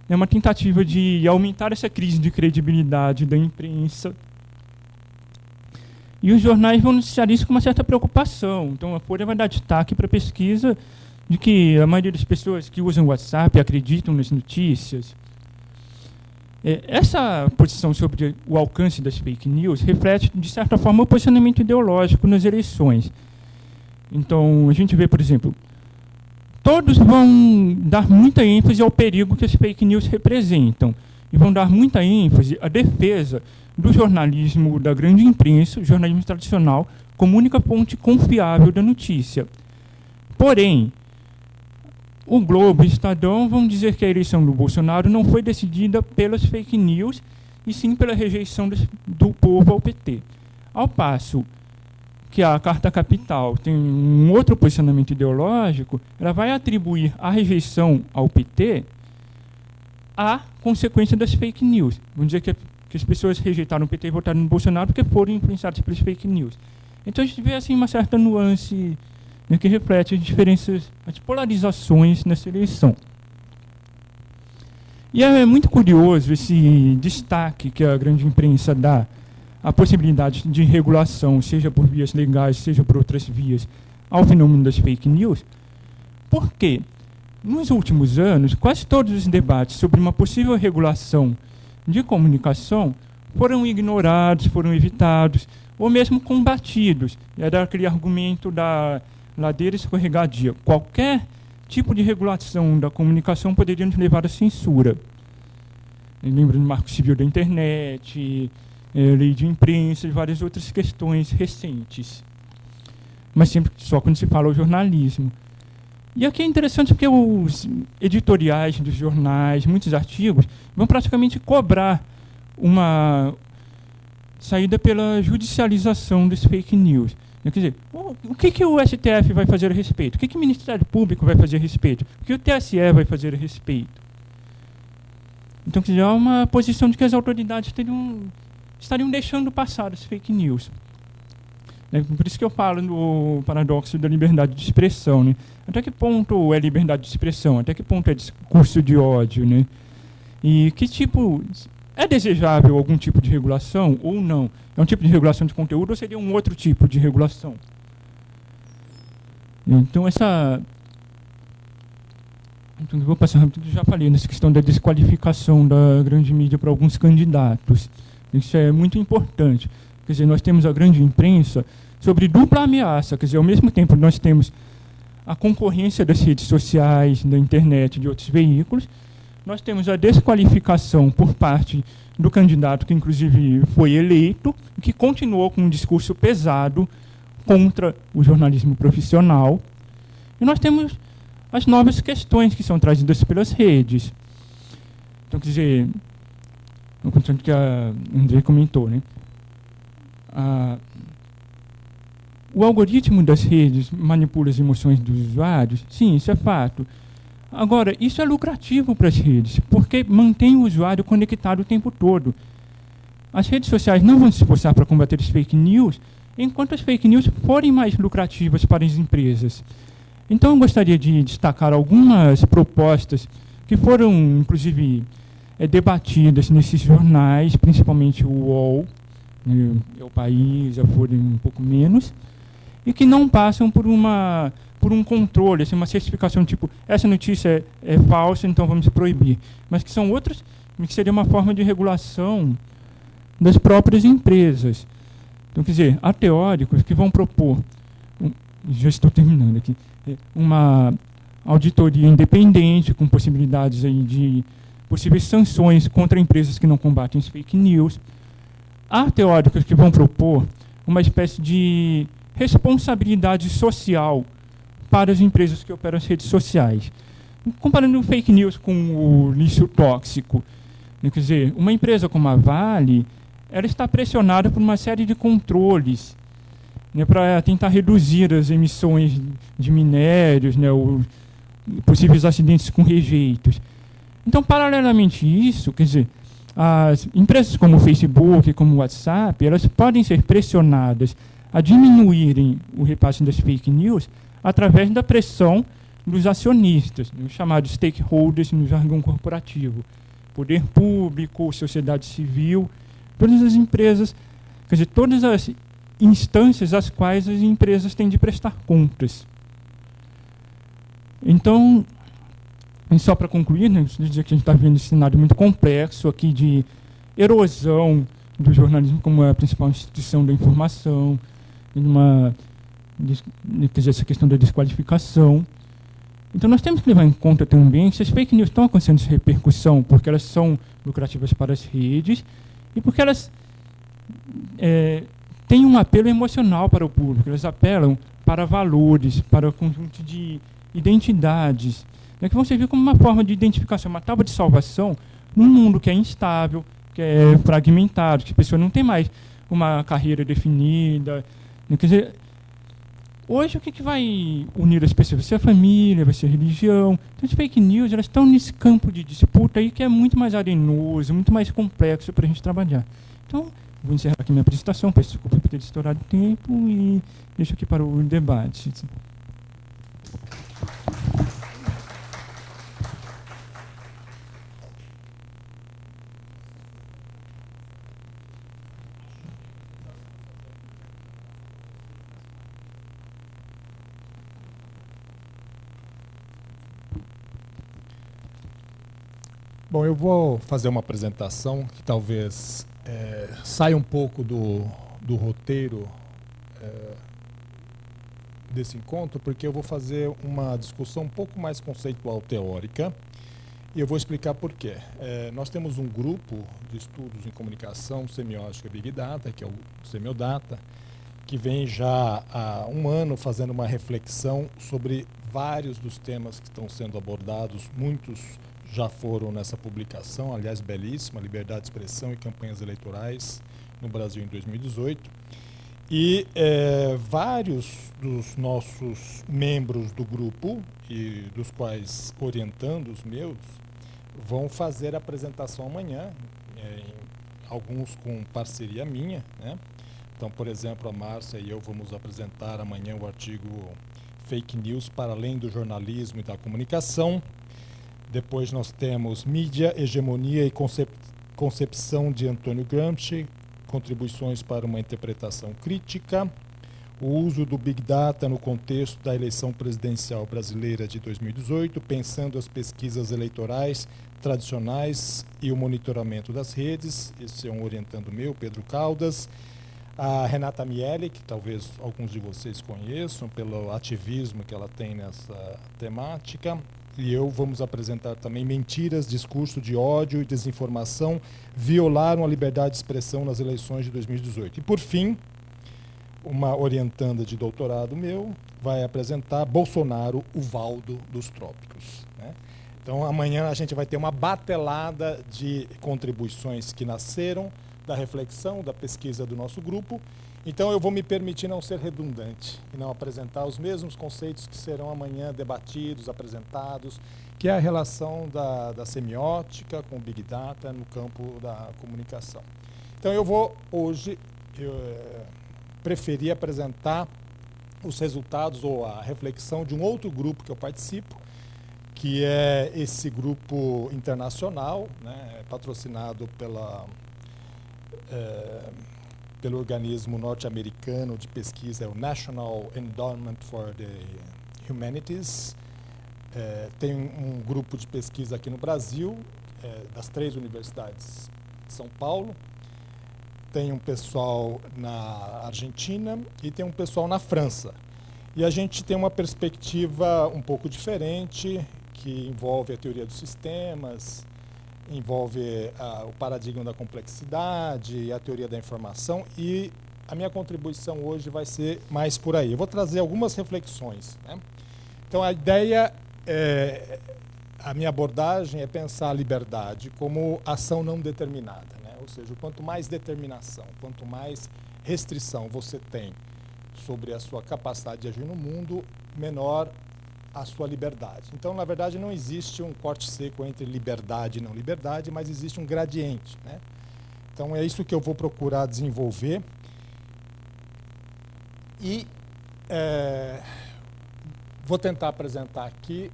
uma tentativa de aumentar essa crise de credibilidade da imprensa. E os jornais vão noticiar isso com uma certa preocupação. Então, a Folha vai dar destaque para a pesquisa de que a maioria das pessoas que usam o WhatsApp acreditam nas notícias. Essa posição sobre o alcance das fake news reflete, de certa forma, o posicionamento ideológico nas eleições. Então, a gente vê, por exemplo, todos vão dar muita ênfase ao perigo que as fake news representam. e vão dar muita ênfase à defesa do jornalismo da grande imprensa, o jornalismo tradicional, como única fonte confiável da notícia. Porém, o Globo e o Estadão vão dizer que a eleição do Bolsonaro não foi decidida pelas fake news, e sim pela rejeição do povo ao PT. Ao passo que a Carta Capital tem um outro posicionamento ideológico, ela vai atribuir a rejeição ao PT à consequência das fake news. Vamos dizer que as pessoas rejeitaram o PT e votaram no Bolsonaro porque foram influenciadas pelas fake news. Então a gente vê assim, uma certa nuance, né, que reflete as diferenças, as polarizações nessa eleição. E é muito curioso esse destaque que a grande imprensa dá à possibilidade de regulação, seja por vias legais, seja por outras vias, ao fenômeno das fake news, porque nos últimos anos, quase todos os debates sobre uma possível regulação de comunicação foram ignorados, foram evitados, ou mesmo combatidos. Era aquele argumento da ladeira escorregadia. Qualquer tipo de regulação da comunicação poderia nos levar à censura. Eu lembro do Marco Civil da Internet, lei de imprensa e várias outras questões recentes. Mas sempre só quando se fala o jornalismo. E aqui é interessante porque os editoriais dos jornais, muitos artigos, vão praticamente cobrar uma saída pela judicialização das fake news. Quer dizer, o que o STF vai fazer a respeito? O que o Ministério Público vai fazer a respeito? O que o TSE vai fazer a respeito? Então, quer dizer, há uma posição de que as autoridades estariam deixando passar as fake news. Por isso que eu falo no paradoxo da liberdade de expressão. Né? Até que ponto é liberdade de expressão? Até que ponto é discurso de ódio? Né? E que tipo... É desejável algum tipo de regulação ou não? É um tipo de regulação de conteúdo ou seria um outro tipo de regulação? Então, essa... Então, eu vou passar rápido, já falei nessa questão da desqualificação da grande mídia para alguns candidatos. Isso é muito importante. Quer dizer, nós temos a grande imprensa sobre dupla ameaça. Quer dizer, ao mesmo tempo nós temos a concorrência das redes sociais, da internet, de outros veículos, nós temos a desqualificação por parte do candidato que, inclusive, foi eleito, que continuou com um discurso pesado contra o jornalismo profissional. E nós temos as novas questões que são trazidas pelas redes. Então, quer dizer, no contexto que a André comentou, né? O algoritmo das redes manipula as emoções dos usuários? Sim, isso é fato. Agora, isso é lucrativo para as redes, porque mantém o usuário conectado o tempo todo. As redes sociais não vão se esforçar para combater as fake news, enquanto as fake news forem mais lucrativas para as empresas. Então, eu gostaria de destacar algumas propostas que foram, inclusive, debatidas nesses jornais, principalmente o UOL, o País, a Folha um pouco menos, e que não passam por um controle, assim, uma certificação tipo, essa notícia é falsa, então vamos proibir. Mas que são outras, que seria uma forma de regulação das próprias empresas. Então, quer dizer, há teóricos que vão propor, já estou terminando aqui, uma auditoria independente, com possibilidades aí de possíveis sanções contra empresas que não combatem as fake news. Há teóricos que vão propor uma espécie de responsabilidade social para as empresas que operam as redes sociais. Comparando fake news com o lixo tóxico, quer dizer, uma empresa como a Vale, ela está pressionada por uma série de controles, né, para tentar reduzir as emissões de minérios, né, os possíveis acidentes com rejeitos. Então, paralelamente a isso, quer dizer, as empresas como o Facebook, como o WhatsApp, elas podem ser pressionadas a diminuírem o repasse das fake news através da pressão dos acionistas, os chamados stakeholders no jargão corporativo. Poder público, sociedade civil, todas as empresas, quer dizer, todas as instâncias às quais as empresas têm de prestar contas. Então, e só para concluir, né, dizer que a gente está vendo esse cenário muito complexo aqui de erosão do jornalismo como a principal instituição da informação, quer dizer, essa questão da desqualificação. Então nós temos que levar em conta também se as fake news estão acontecendo essa repercussão, porque elas são lucrativas para as redes e porque elas têm um apelo emocional para o público, elas apelam para valores, para o conjunto de identidades, né, que vão servir como uma forma de identificação, uma tábua de salvação num mundo que é instável, que é fragmentado, que a pessoa não tem mais uma carreira definida. Né, quer dizer, hoje o que vai unir as pessoas? Vai ser a família, vai ser a religião. Então as fake news, elas estão nesse campo de disputa aí que é muito mais arenoso, muito mais complexo para a gente trabalhar. Então, vou encerrar aqui minha apresentação, peço desculpa por ter estourado o tempo e deixo aqui para o debate. Bom, eu vou fazer uma apresentação que talvez saia um pouco do roteiro desse encontro, porque eu vou fazer uma discussão um pouco mais conceitual teórica e eu vou explicar por quê. Nós temos um grupo de estudos em comunicação, semiótica e Big Data, que é o Semiodata, que vem já há um ano fazendo uma reflexão sobre vários dos temas que estão sendo abordados, muitos já foram nessa publicação, aliás, belíssima, Liberdade de Expressão e Campanhas Eleitorais no Brasil em 2018. E vários dos nossos membros do grupo, e dos quais orientando os meus, vão fazer a apresentação amanhã, alguns com parceria minha, né? Então, por exemplo, a Márcia e eu vamos apresentar amanhã o artigo Fake News para além do jornalismo e da comunicação. Depois nós temos Mídia, Hegemonia e Concepção de Antônio Gramsci, contribuições para uma interpretação crítica, o uso do Big Data no contexto da eleição presidencial brasileira de 2018, pensando as pesquisas eleitorais tradicionais e o monitoramento das redes. Esse é um orientando meu, Pedro Caldas. A Renata Miele, que talvez alguns de vocês conheçam pelo ativismo que ela tem nessa temática. E eu vamos apresentar também Mentiras, Discurso de Ódio e Desinformação violaram a liberdade de expressão nas eleições de 2018. E, por fim, uma orientanda de doutorado meu vai apresentar Bolsonaro, o Valdo dos Trópicos, né? Então, amanhã a gente vai ter uma batelada de contribuições que nasceram da reflexão, da pesquisa do nosso grupo. Então, eu vou me permitir não ser redundante e não apresentar os mesmos conceitos que serão amanhã debatidos, apresentados, que é a relação da semiótica com o Big Data no campo da comunicação. Então, eu vou hoje preferir apresentar os resultados ou a reflexão de um outro grupo que eu participo, que é esse grupo internacional, né, patrocinado pelo organismo norte-americano de pesquisa, é o National Endowment for the Humanities. Tem um grupo de pesquisa aqui no Brasil, das 3 universidades de São Paulo. Tem um pessoal na Argentina e tem um pessoal na França. E a gente tem uma perspectiva um pouco diferente, que envolve a teoria dos sistemas, envolve o paradigma da complexidade e a teoria da informação, e a minha contribuição hoje vai ser mais por aí. Eu vou trazer algumas reflexões, né? Então, a ideia, a minha abordagem é pensar a liberdade como ação não determinada, né? Ou seja, quanto mais determinação, quanto mais restrição você tem sobre a sua capacidade de agir no mundo, menor a sua liberdade. Então, na verdade, não existe um corte seco entre liberdade e não liberdade, mas existe um gradiente, né? Então, é isso que eu vou procurar desenvolver. E vou tentar apresentar aqui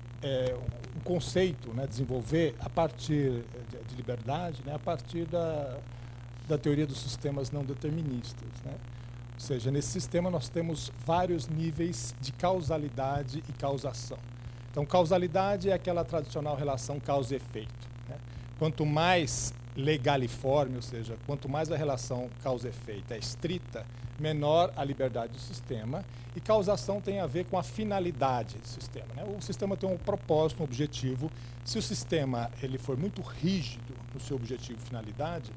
um conceito, né, desenvolver a partir de liberdade, né, a partir da teoria dos sistemas não deterministas, né? Ou seja, nesse sistema nós temos vários níveis de causalidade e causação. Então, causalidade é aquela tradicional relação causa e efeito, né? Quanto mais legaliforme, ou seja, quanto mais a relação causa-efeito é estrita, menor a liberdade do sistema, e causação tem a ver com a finalidade do sistema, né? O sistema tem um propósito, um objetivo. Se o sistema ele for muito rígido no seu objetivo e finalidade,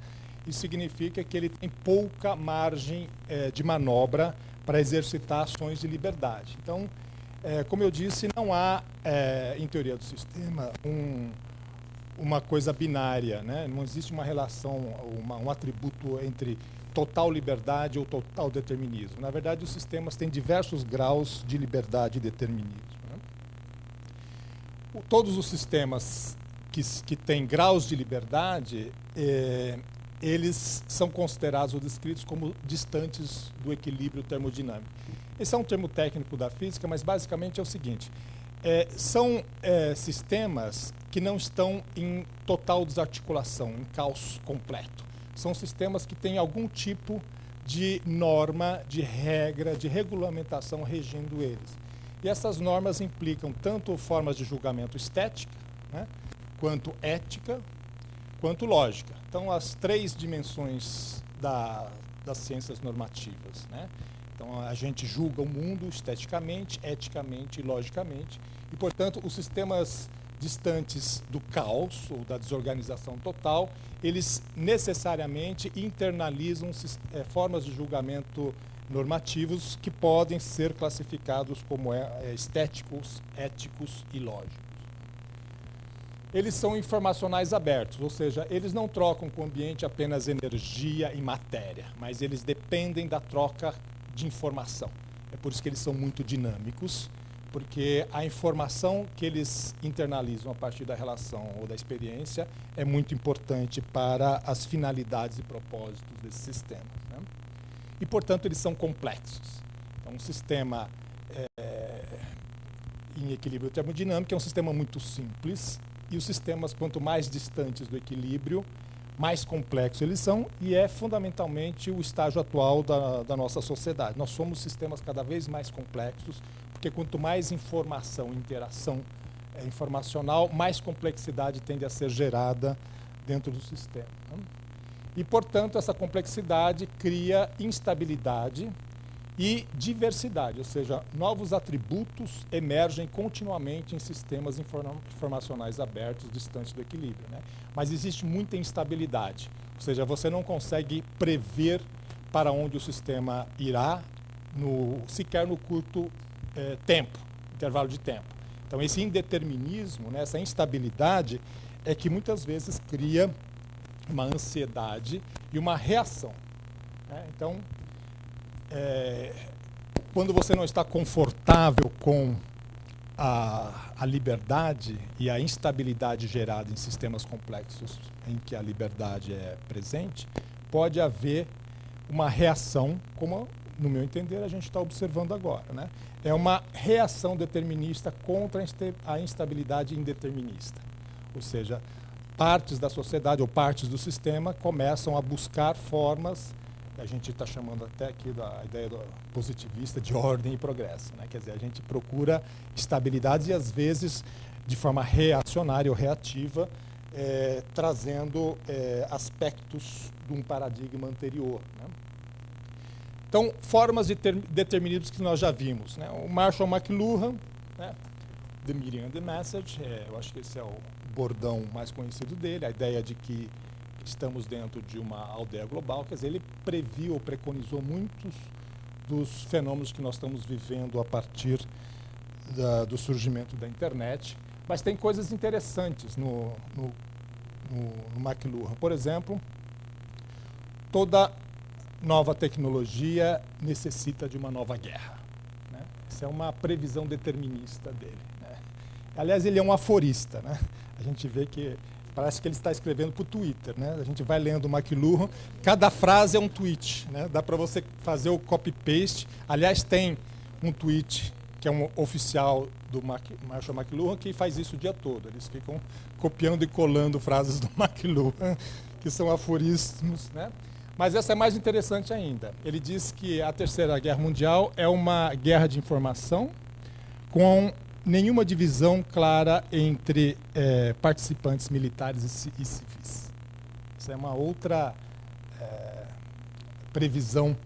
isso significa que ele tem pouca margem de manobra para exercitar ações de liberdade. Então, como eu disse, não há, em teoria do sistema, uma coisa binária, né? Não existe uma relação, um atributo entre total liberdade ou total determinismo. Na verdade, os sistemas têm diversos graus de liberdade e determinismo, né? Todos os sistemas que têm graus de liberdade, eles são considerados ou descritos como distantes do equilíbrio termodinâmico. Esse é um termo técnico da física, mas basicamente é o seguinte: são sistemas que não estão em total desarticulação, em caos completo. São sistemas que têm algum tipo de norma, de regra, de regulamentação regindo eles. E essas normas implicam tanto formas de julgamento estética, né, quanto ética, quanto lógica. Então, as três dimensões das ciências normativas, né? Então, a gente julga o mundo esteticamente, eticamente e logicamente. E, portanto, os sistemas distantes do caos ou da desorganização total, eles necessariamente internalizam formas de julgamento normativos que podem ser classificados como estéticos, éticos e lógicos. Eles são informacionais abertos, ou seja, eles não trocam com o ambiente apenas energia e matéria, mas eles dependem da troca de informação. É por isso que eles são muito dinâmicos, porque a informação que eles internalizam a partir da relação ou da experiência é muito importante para as finalidades e propósitos desses sistemas, né? E, portanto, eles são complexos. Então, um sistema em equilíbrio termodinâmico é um sistema muito simples, e os sistemas, quanto mais distantes do equilíbrio, mais complexos eles são, e é fundamentalmente o estágio atual da nossa sociedade. Nós somos sistemas cada vez mais complexos, porque quanto mais informação, interação informacional, mais complexidade tende a ser gerada dentro do sistema, né? E, portanto, essa complexidade cria instabilidade e diversidade, ou seja, novos atributos emergem continuamente em sistemas informacionais abertos, distantes do equilíbrio, né? Mas existe muita instabilidade, ou seja, você não consegue prever para onde o sistema irá, sequer no curto intervalo de tempo. Então, esse indeterminismo, né, essa instabilidade, é que muitas vezes cria uma ansiedade e uma reação, né? Então, quando você não está confortável com a liberdade e a instabilidade gerada em sistemas complexos em que a liberdade é presente, pode haver uma reação, como, no meu entender, a gente está observando agora, né? É uma reação determinista contra a instabilidade indeterminista. Ou seja, partes da sociedade ou partes do sistema começam a buscar formas, a gente está chamando até aqui da ideia positivista de ordem e progresso, né? Quer dizer, a gente procura estabilidade e, às vezes, de forma reacionária ou reativa, trazendo aspectos de um paradigma anterior, né? Então, formas de determinismos que nós já vimos, né? O Marshall McLuhan, né? The Meaning and the Message, eu acho que esse é o bordão mais conhecido dele, a ideia de que estamos dentro de uma aldeia global. Quer dizer, ele previu ou preconizou muitos dos fenômenos que nós estamos vivendo a partir do surgimento da internet. Mas tem coisas interessantes no McLuhan. Por exemplo, toda nova tecnologia necessita de uma nova guerra, né? Isso é uma previsão determinista dele, né? Aliás, ele é um aforista, né? A gente vê que parece que ele está escrevendo para o Twitter, né? A gente vai lendo o McLuhan, cada frase é um tweet, né? Dá para você fazer o copy-paste. Aliás, tem um tweet que é um oficial do Marshall McLuhan que faz isso o dia todo. Eles ficam copiando e colando frases do McLuhan, que são aforismos, né? Mas essa é mais interessante ainda. Ele diz que a Terceira Guerra Mundial é uma guerra de informação com nenhuma divisão clara entre participantes militares e civis. Essa é uma outra previsão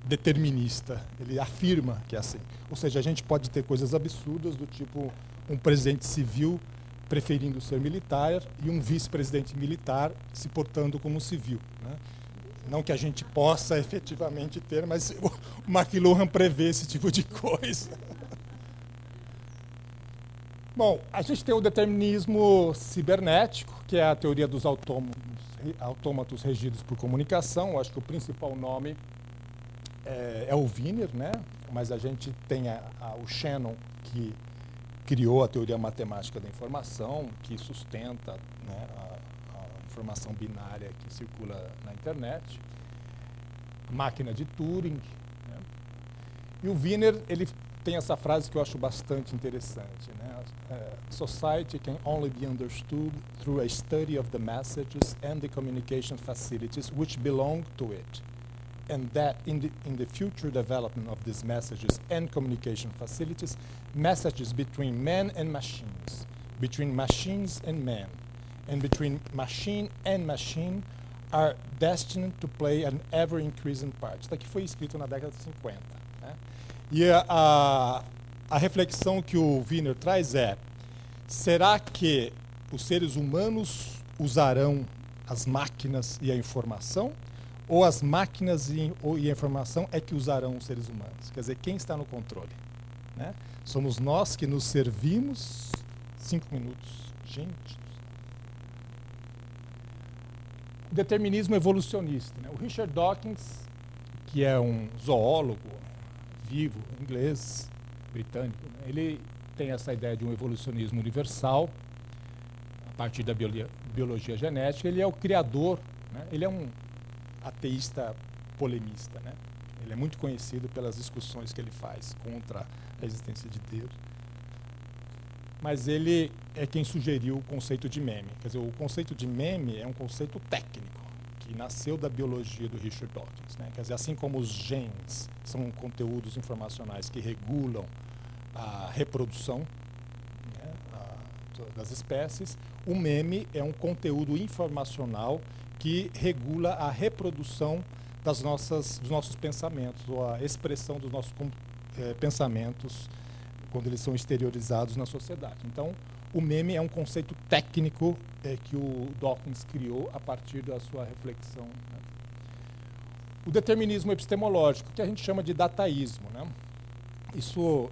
determinista. Ele afirma que é assim. Ou seja, a gente pode ter coisas absurdas do tipo um presidente civil preferindo ser militar e um vice-presidente militar se portando como civil, né? Não que a gente possa efetivamente ter, mas o McLuhan prevê esse tipo de coisa. Bom, a gente tem o determinismo cibernético, que é a teoria dos autômatos regidos por comunicação. Eu acho que o principal nome é o Wiener, né? Mas a gente tem o Shannon, que criou a teoria matemática da informação, que sustenta, né, a informação binária que circula na internet, a máquina de Turing, né? E o Wiener, ele tem essa frase que eu acho bastante interessante, né? Society can only be understood through a study of the messages and the communication facilities which belong to it, and that in the future development of these messages and communication facilities, messages between men and machines, between machines and men, and between machine and machine are destined to play an ever-increasing part. Isso aqui foi escrito na década de 50. Né? E a reflexão que o Wiener traz é: será que os seres humanos usarão as máquinas e a informação? Ou as máquinas e a informação é que usarão os seres humanos? Quer dizer, quem está no controle? Né? Somos nós que nos servimos. 5 minutos. Gente. O determinismo evolucionista, né? O Richard Dawkins, que é um zoólogo vivo, inglês, britânico, né? Ele tem essa ideia de um evolucionismo universal, a partir da biologia genética. Ele é o criador, né? Ele é um ateísta polemista, né? Ele é muito conhecido pelas discussões que ele faz contra a existência de Deus. Mas ele é quem sugeriu o conceito de meme. Quer dizer, o conceito de meme é um conceito técnico que nasceu da biologia do Richard Dawkins, né? Quer dizer, assim como os genes são conteúdos informacionais que regulam a reprodução, né, das espécies, o meme é um conteúdo informacional que regula a reprodução dos nossos pensamentos, ou a expressão dos nossos pensamentos quando eles são exteriorizados na sociedade. Então, o meme é um conceito técnico que o Dawkins criou a partir da sua reflexão, né? O determinismo epistemológico, que a gente chama de dataísmo, né? Isso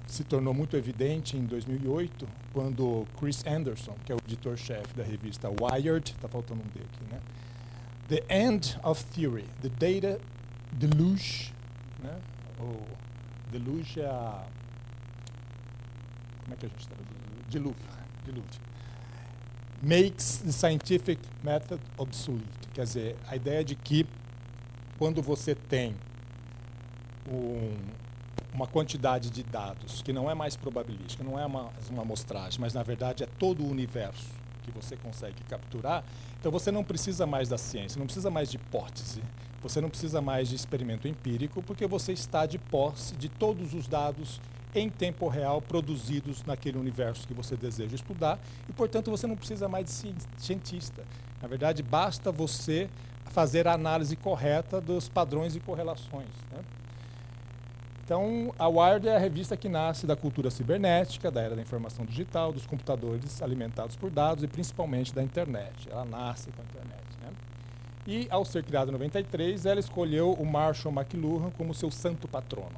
se tornou muito evidente em 2008, quando Chris Anderson, que é o editor-chefe da revista Wired, está faltando um D aqui, né? The End of Theory, The Data Deluge, né? O deluge é a... Como é que a gente traduz? Dilúvio. Makes the scientific method obsolete. Quer dizer, a ideia de que quando você tem uma quantidade de dados que não é mais probabilística, não é uma amostragem, mas na verdade é todo o universo que você consegue capturar, então você não precisa mais da ciência, não precisa mais de hipótese, você não precisa mais de experimento empírico, porque você está de posse de todos os dados em tempo real produzidos naquele universo que você deseja estudar, e portanto você não precisa mais de cientista. Na verdade, basta você fazer a análise correta dos padrões e correlações, né? Então, a Wired é a revista que nasce da cultura cibernética, da era da informação digital, dos computadores alimentados por dados e principalmente da internet. Ela nasce com a internet, né? E, ao ser criada em 93, ela escolheu o Marshall McLuhan como seu santo patrono,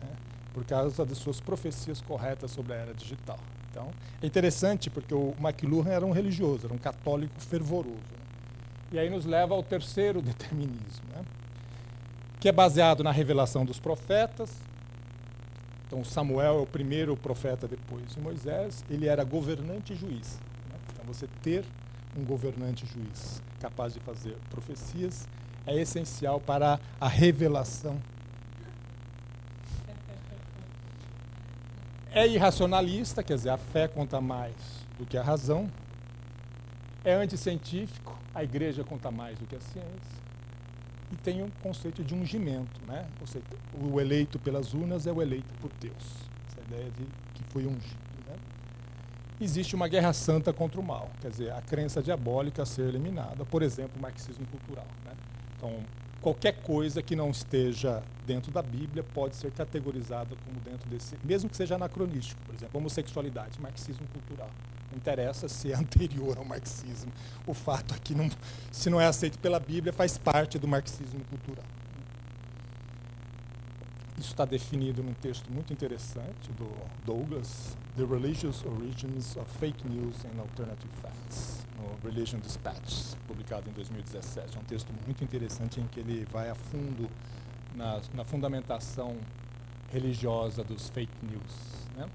né? Por causa das suas profecias corretas sobre a era digital. Então, é interessante porque o McLuhan era um religioso, era um católico fervoroso, né? E aí nos leva ao terceiro determinismo, né? Que é baseado na revelação dos profetas. Então, Samuel é o primeiro profeta depois de Moisés. Ele era governante e juiz, né? Então, você ter um governante juiz capaz de fazer profecias é essencial para a revelação. É irracionalista, quer dizer, a fé conta mais do que a razão. É anticientífico, a igreja conta mais do que a ciência. E tem um conceito de ungimento, né? Ou seja, o eleito pelas urnas é o eleito por Deus. Essa ideia de que foi ungido, né? existe uma guerra santa contra o mal, quer dizer, a crença diabólica a ser eliminada, por exemplo, o marxismo cultural, né? Então, qualquer coisa que não esteja dentro da Bíblia pode ser categorizada como dentro desse, mesmo que seja anacronístico, por exemplo, homossexualidade, marxismo cultural. Não interessa se é anterior ao marxismo. O fato é que, se não é aceito pela Bíblia, faz parte do marxismo cultural. Isso está definido num texto muito interessante do Douglas, The Religious Origins of Fake News and Alternative Facts, no Religion Dispatch, publicado em 2017. É um texto muito interessante em que ele vai a fundo na fundamentação religiosa dos fake news, né?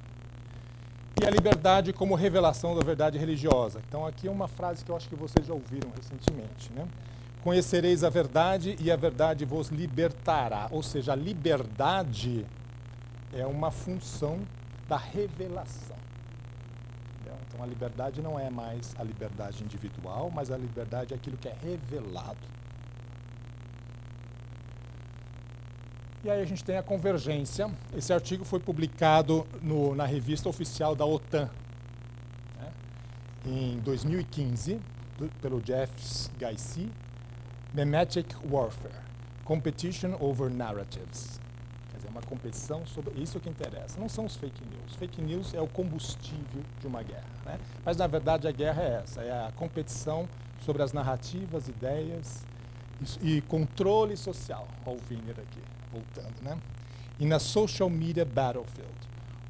E a liberdade como revelação da verdade religiosa. Então, aqui é uma frase que eu acho que vocês já ouviram recentemente, né? Conhecereis a verdade e a verdade vos libertará. Ou seja, a liberdade é uma função da revelação. Entendeu? Então, a liberdade não é mais a liberdade individual, mas a liberdade é aquilo que é revelado. E aí a gente tem a convergência. Esse artigo foi publicado na revista oficial da OTAN, né, em 2015, pelo Jeff Gacy, Memetic Warfare, Competition over Narratives. Quer dizer, uma competição sobre isso que interessa. Não são os fake news. Fake news é o combustível de uma guerra, né? Mas, na verdade, a guerra é essa. É a competição sobre as narrativas, ideias e controle social. Olha o Wiener aqui, voltando, né? In a social media battlefield,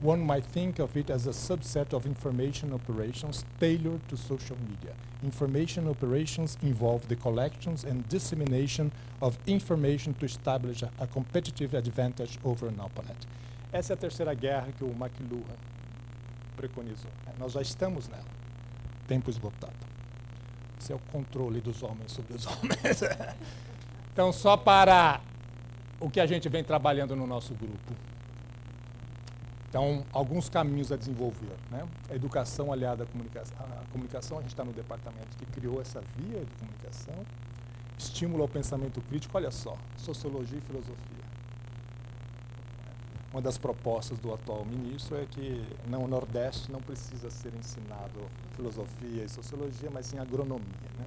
one might think of it as a subset of information operations tailored to social media. Information operations involve the collections and dissemination of information to establish a competitive advantage over an opponent. Essa é a terceira guerra que o McLuhan preconizou. Nós já estamos nela. Tempo esgotado. Esse é o controle dos homens sobre os homens. Então, só para o que a gente vem trabalhando no nosso grupo. Então, alguns caminhos a desenvolver, né? A educação aliada à comunicação, a gente está no departamento que criou essa via de comunicação. Estímulo ao pensamento crítico, olha só, sociologia e filosofia. Uma das propostas do atual ministro é que no Nordeste não precisa ser ensinado filosofia e sociologia, mas sim agronomia, né?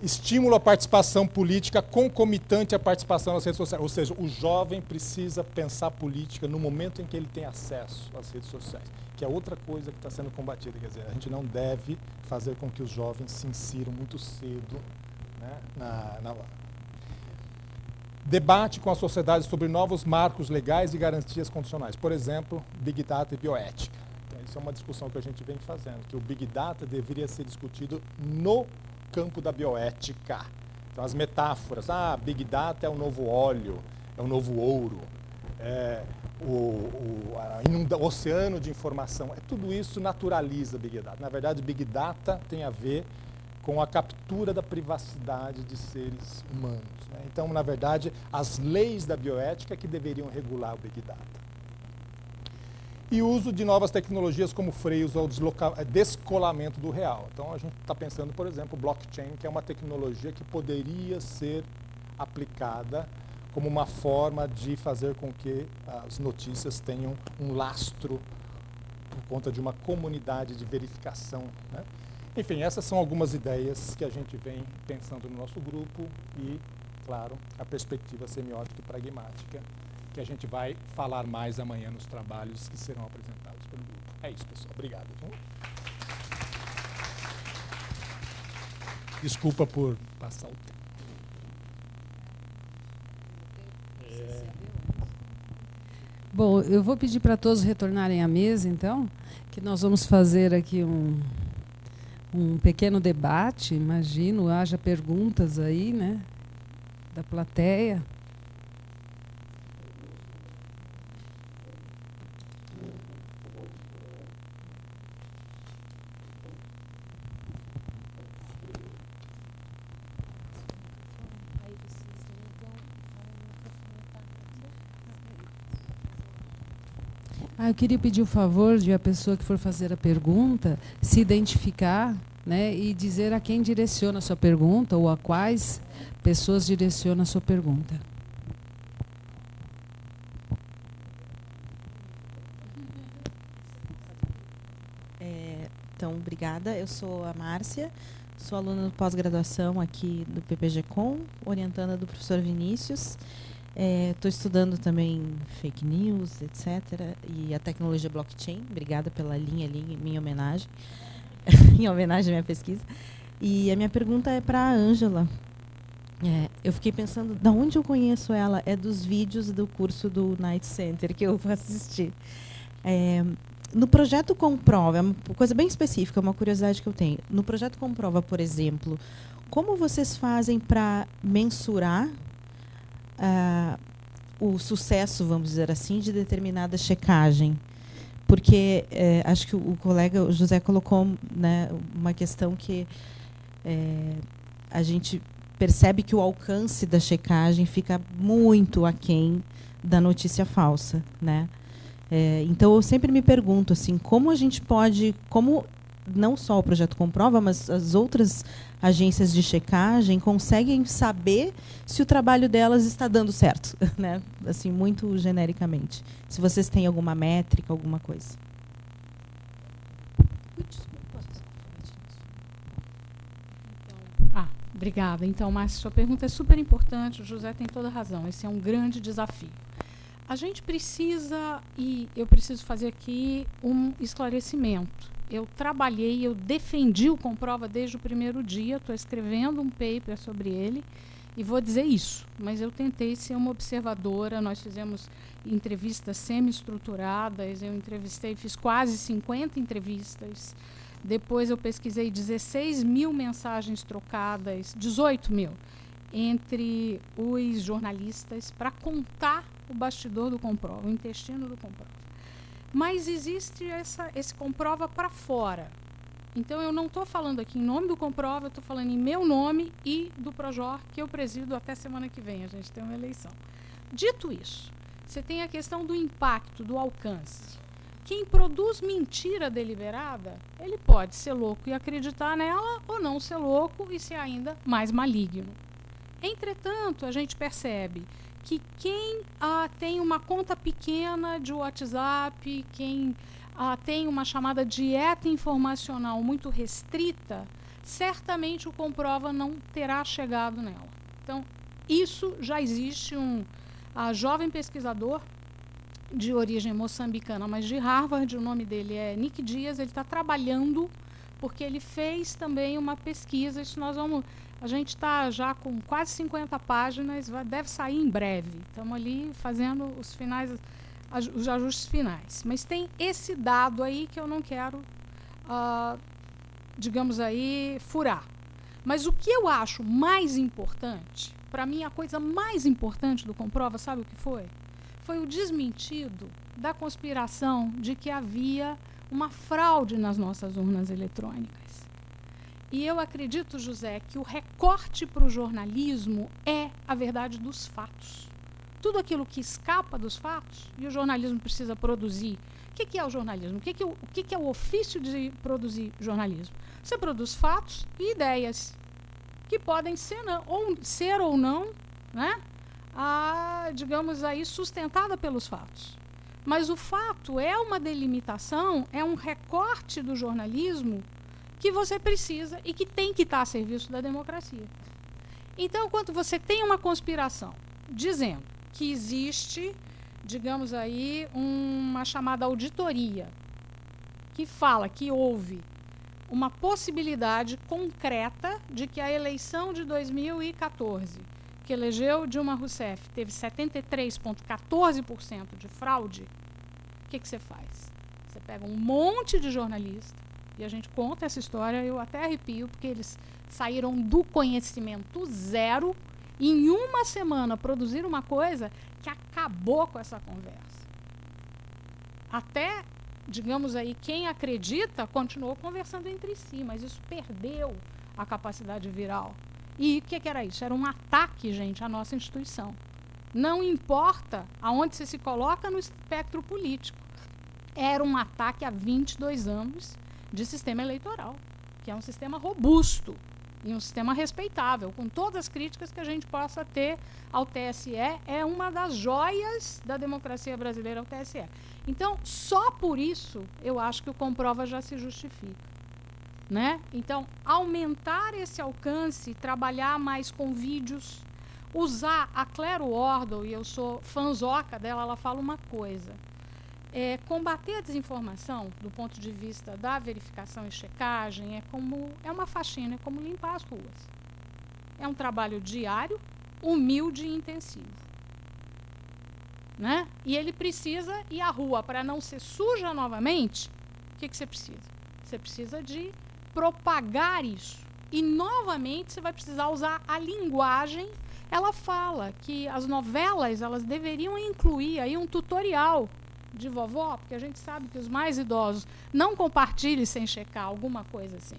Estímulo à participação política concomitante à participação nas redes sociais. Ou seja, o jovem precisa pensar política no momento em que ele tem acesso às redes sociais, que é outra coisa que está sendo combatida. Quer dizer, a gente não deve fazer com que os jovens se insiram muito cedo, né, Debate com a sociedade sobre novos marcos legais e garantias condicionais. Por exemplo, Big Data e bioética. Então, isso é uma discussão que a gente vem fazendo, que o Big Data deveria ser discutido no campo da bioética. Então, as metáforas, Big Data é o novo óleo, é o novo ouro, é o oceano de informação, tudo isso naturaliza Big Data. Na verdade, Big Data tem a ver com a captura da privacidade de seres humanos, né? Então, na verdade, as leis da bioética que deveriam regular o Big Data. E o uso de novas tecnologias como freios ao descolamento do real. Então, a gente está pensando, por exemplo, blockchain, que é uma tecnologia que poderia ser aplicada como uma forma de fazer com que as notícias tenham um lastro por conta de uma comunidade de verificação, né? Enfim, essas são algumas ideias que a gente vem pensando no nosso grupo e, claro, a perspectiva semiótica e pragmática, que a gente vai falar mais amanhã nos trabalhos que serão apresentados pelo grupo. É isso, pessoal. Obrigado. Desculpa por passar o tempo. Bom, eu vou pedir para todos retornarem à mesa, então, que nós vamos fazer aqui um pequeno debate, imagino, haja perguntas aí, né, da plateia. Eu queria pedir o favor de a pessoa que for fazer a pergunta se identificar, né, e dizer a quem direciona a sua pergunta ou a quais pessoas direciona a sua pergunta. Então, obrigada. Eu sou a Márcia, sou aluna de pós-graduação aqui do PPG-Com, orientanda do professor Vinícius. Estou estudando também fake news, etc. E a tecnologia blockchain. Obrigada pela linha ali, em minha homenagem. Em homenagem à minha pesquisa. E a minha pergunta é para a Ângela. Eu fiquei pensando, de onde eu conheço ela? É dos vídeos do curso do Night Center que eu assisti. No projeto Comprova, é uma coisa bem específica, uma curiosidade que eu tenho. No projeto Comprova, por exemplo, como vocês fazem para mensurar o sucesso, vamos dizer assim, de determinada checagem? Porque acho que o colega o José colocou, né, uma questão que a gente percebe que o alcance da checagem fica muito aquém da notícia falsa, né? Então, eu sempre me pergunto assim, como a gente pode, como não só o Projeto Comprova, mas as outras agências de checagem conseguem saber se o trabalho delas está dando certo, né? Assim, muito genericamente. Se vocês têm alguma métrica, alguma coisa. Obrigada. Então, Márcia, sua pergunta é super importante. O José tem toda a razão. Esse é um grande desafio. A gente precisa, e eu preciso fazer aqui um esclarecimento. Eu trabalhei, eu defendi o Comprova desde o primeiro dia. Estou escrevendo um paper sobre ele e vou dizer isso. Mas eu tentei ser uma observadora. Nós fizemos entrevistas semi-estruturadas. Eu entrevistei, fiz quase 50 entrevistas. Depois eu pesquisei 16 mil mensagens trocadas, 18 mil, entre os jornalistas para contar o bastidor do Comprova, o intestino do Comprova. Mas existe esse Comprova para fora. Então, eu não estou falando aqui em nome do Comprova, eu estou falando em meu nome e do Projor, que eu presido até semana que vem. A gente tem uma eleição. Dito isso, você tem a questão do impacto, do alcance. Quem produz mentira deliberada, ele pode ser louco e acreditar nela, ou não ser louco e ser ainda mais maligno. Entretanto, a gente percebe que quem tem uma conta pequena de WhatsApp, quem tem uma chamada dieta informacional muito restrita, certamente o Comprova não terá chegado nela. Então, isso já existe um jovem pesquisador de origem moçambicana, mas de Harvard, o nome dele é Nick Dias, ele está trabalhando, porque ele fez também uma pesquisa, isso a gente está já com quase 50 páginas, deve sair em breve, estamos ali fazendo os ajustes finais, mas tem esse dado aí que eu não quero, digamos aí, furar. Mas o que eu acho mais importante, para mim a coisa mais importante do Comprova, sabe o que foi? Foi o desmentido da conspiração de que havia uma fraude nas nossas urnas eletrônicas. E eu acredito, José, que o recorte para o jornalismo é a verdade dos fatos. Tudo aquilo que escapa dos fatos, e o jornalismo precisa produzir. O que é o jornalismo? O que é o ofício de produzir jornalismo? Você produz fatos e ideias, que podem ser ou não, né? Digamos aí, sustentada pelos fatos. Mas o fato é uma delimitação, é um recorte do jornalismo que você precisa e que tem que estar a serviço da democracia. Então, quando você tem uma conspiração dizendo que existe, digamos aí, uma chamada auditoria, que fala que houve uma possibilidade concreta de que a eleição de 2014, que elegeu Dilma Rousseff, teve 73,14% de fraude, o que você faz? Você pega um monte de jornalistas, e a gente conta essa história, eu até arrepio, porque eles saíram do conhecimento zero, e em uma semana produziram uma coisa que acabou com essa conversa. Até, digamos aí, quem acredita continuou conversando entre si, mas isso perdeu a capacidade viral. E o que era isso? Era um ataque, gente, à nossa instituição. Não importa aonde você se coloca no espectro político. Era um ataque há 22 anos de sistema eleitoral, que é um sistema robusto e um sistema respeitável, com todas as críticas que a gente possa ter ao TSE, é uma das joias da democracia brasileira, ao TSE. Então, só por isso, eu acho que o Comprova já se justifica. né? Então, aumentar esse alcance, trabalhar mais com vídeos, usar a Claire Wardle, e eu sou fãzoca dela, ela fala uma coisa. Combater a desinformação, do ponto de vista da verificação e checagem, é uma faxina, é como limpar as ruas. É um trabalho diário, humilde e intensivo. Né? E ele precisa ir à rua para não ser suja novamente. O que você precisa? Você precisa de propagar isso. E, novamente, você vai precisar usar a linguagem. Ela fala que as novelas elas deveriam incluir aí um tutorial de vovó, porque a gente sabe que os mais idosos não compartilham sem checar, alguma coisa assim.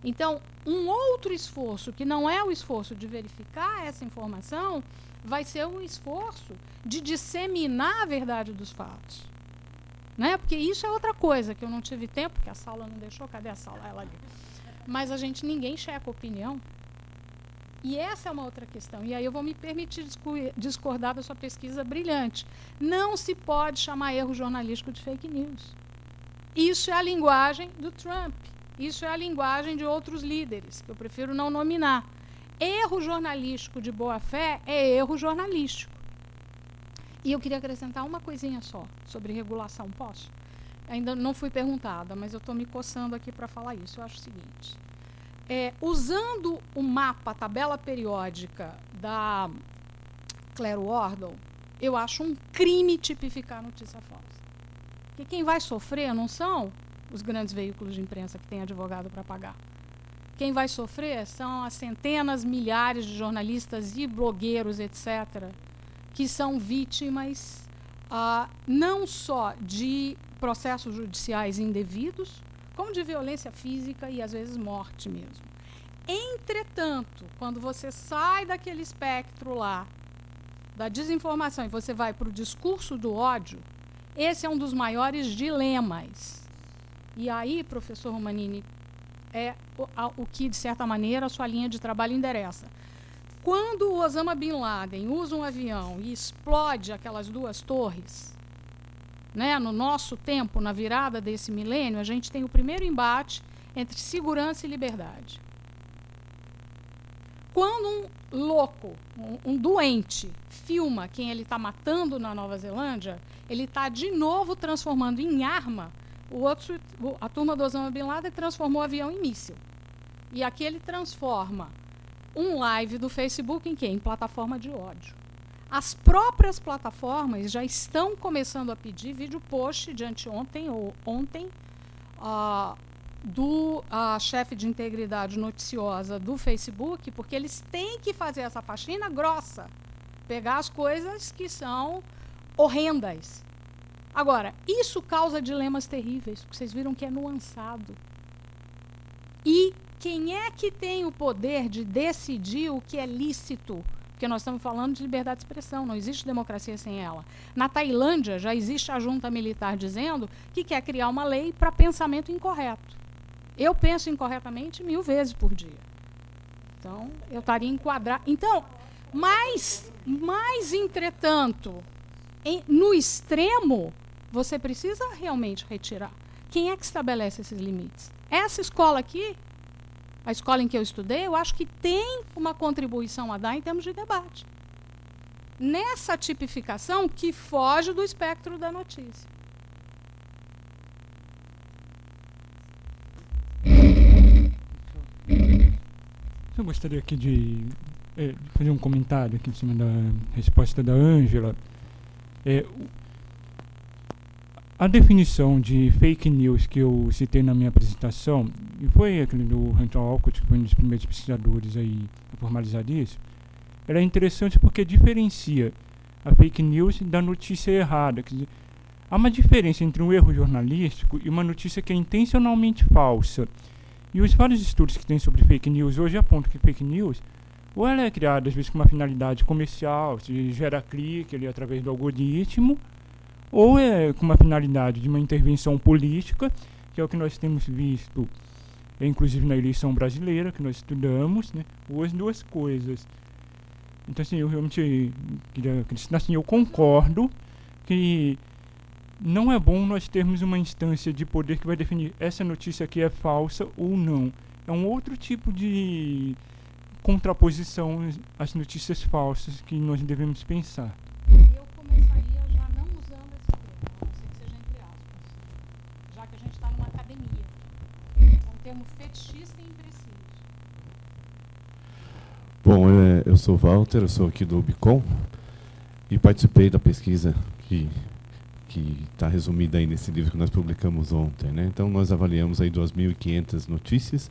Então, um outro esforço, que não é o esforço de verificar essa informação, vai ser um esforço de disseminar a verdade dos fatos. Né? Porque isso é outra coisa, que eu não tive tempo, porque a Saula não deixou. Cadê a Saula? Ela ali. Mas ninguém checa a opinião. E essa é uma outra questão. E aí eu vou me permitir discordar da sua pesquisa brilhante. Não se pode chamar erro jornalístico de fake news. Isso é a linguagem do Trump. Isso é a linguagem de outros líderes, que eu prefiro não nominar. Erro jornalístico de boa-fé é erro jornalístico. E eu queria acrescentar uma coisinha só sobre regulação. Posso? Ainda não fui perguntada, mas eu estou me coçando aqui para falar isso. Eu acho o seguinte. Usando o mapa, a tabela periódica da Claire Wardle, eu acho um crime tipificar notícia falsa. Porque quem vai sofrer não são os grandes veículos de imprensa que têm advogado para pagar. Quem vai sofrer são as centenas, milhares de jornalistas e blogueiros, etc., que são vítimas não só de processos judiciais indevidos, como de violência física e, às vezes, morte mesmo. Entretanto, quando você sai daquele espectro lá, da desinformação, e você vai para o discurso do ódio, esse é um dos maiores dilemas. E aí, professor Romanini, é o que, de certa maneira, a sua linha de trabalho endereça. Quando o Osama Bin Laden usa um avião e explode aquelas duas torres, né, no nosso tempo, na virada desse milênio, a gente tem o primeiro embate entre segurança e liberdade. Quando um louco, um doente, filma quem ele está matando na Nova Zelândia, ele está de novo transformando em arma. A turma do Osama Bin Laden transformou o avião em míssil. E aqui ele transforma um live do Facebook em quê? Em plataforma de ódio. As próprias plataformas já estão começando a pedir vídeo post de anteontem ou ontem do chefe de integridade noticiosa do Facebook, porque eles têm que fazer essa faxina grossa, pegar as coisas que são horrendas. Agora, isso causa dilemas terríveis, porque vocês viram que é nuançado. E quem é que tem o poder de decidir o que é lícito? Porque nós estamos falando de liberdade de expressão, não existe democracia sem ela. Na Tailândia, já existe a junta militar dizendo que quer criar uma lei para pensamento incorreto. Eu penso incorretamente 1000 vezes por dia. Então, eu estaria enquadrado. Então, mas entretanto, no extremo, você precisa realmente retirar. Quem é que estabelece esses limites? Essa escola aqui, a escola em que eu estudei, eu acho que tem uma contribuição a dar em termos de debate. Nessa tipificação que foge do espectro da notícia. Eu gostaria aqui de fazer um comentário aqui em cima da resposta da Ângela. A definição de fake news que eu citei na minha apresentação, e foi aquele do Hunter Alcott, que foi um dos primeiros pesquisadores aí a formalizar isso, ela é interessante porque diferencia a fake news da notícia errada. Quer dizer, há uma diferença entre um erro jornalístico e uma notícia que é intencionalmente falsa. E os vários estudos que tem sobre fake news hoje apontam que fake news, ou ela é criada às vezes com uma finalidade comercial, se gera clique ali através do algoritmo, ou é com uma finalidade de uma intervenção política, que é o que nós temos visto, inclusive na eleição brasileira, que nós estudamos, né, ou as duas coisas. Então, assim, eu realmente queria acrescentar, assim, eu concordo que não é bom nós termos uma instância de poder que vai definir essa notícia aqui é falsa ou não. É um outro tipo de contraposição às notícias falsas que nós devemos pensar. Eu começaria já não usando esse termo, a não ser que seja entre aspas, já que a gente está numa academia. É um termo fetichista e impreciso. Bom, eu sou o Walter, eu sou aqui do Ubicom e participei da pesquisa que está resumida aí nesse livro que nós publicamos ontem, né? Então, nós avaliamos aí 2.500 notícias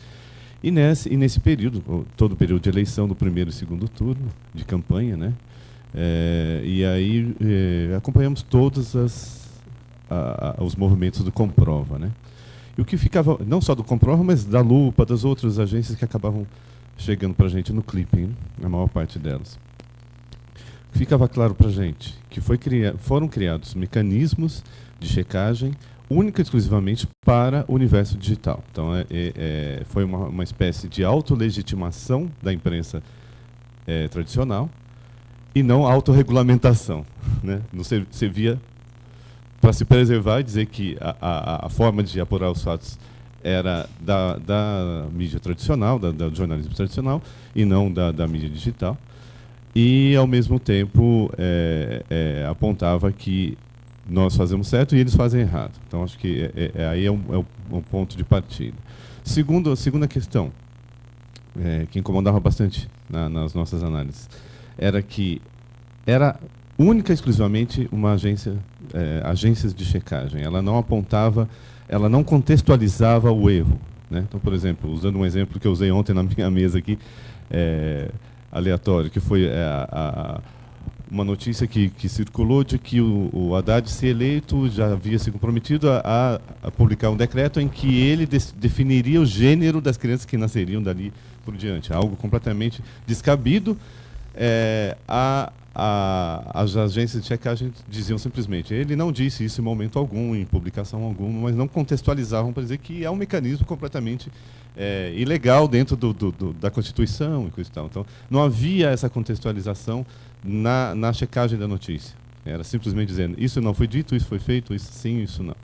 e nesse período, todo o período de eleição do primeiro e segundo turno de campanha, né? E aí acompanhamos todos os movimentos do Comprova, né? E o que ficava, não só do Comprova, mas da Lupa, das outras agências que acabavam chegando para a gente no clipping, a maior parte delas. Ficava claro para a gente que foram criados mecanismos de checagem única e exclusivamente para o universo digital. Então, foi uma espécie de autolegitimação da imprensa tradicional e não autorregulamentação, né? Não servia para se preservar e dizer que a forma de apurar os fatos era da mídia tradicional, do jornalismo tradicional, e não da mídia digital. E, ao mesmo tempo, apontava que nós fazemos certo e eles fazem errado. Então, acho que aí é um ponto de partida. A segunda questão, que incomodava bastante nas nossas análises, era que era única e exclusivamente uma agências de checagem. Ela não apontava, ela não contextualizava o erro, né? Então, por exemplo, usando um exemplo que eu usei ontem na minha mesa aqui, aleatório, que foi uma notícia que circulou de que o Haddad, se eleito, já havia se comprometido a publicar um decreto em que ele definiria o gênero das crianças que nasceriam dali por diante. Algo completamente descabido. As agências de checagem diziam simplesmente, ele não disse isso em momento algum, em publicação alguma, mas não contextualizavam para dizer que é um mecanismo completamente ilegal dentro da Constituição e coisa e tal. Então, não havia essa contextualização na checagem da notícia. Era simplesmente dizendo, isso não foi dito, isso foi feito, isso sim, isso não.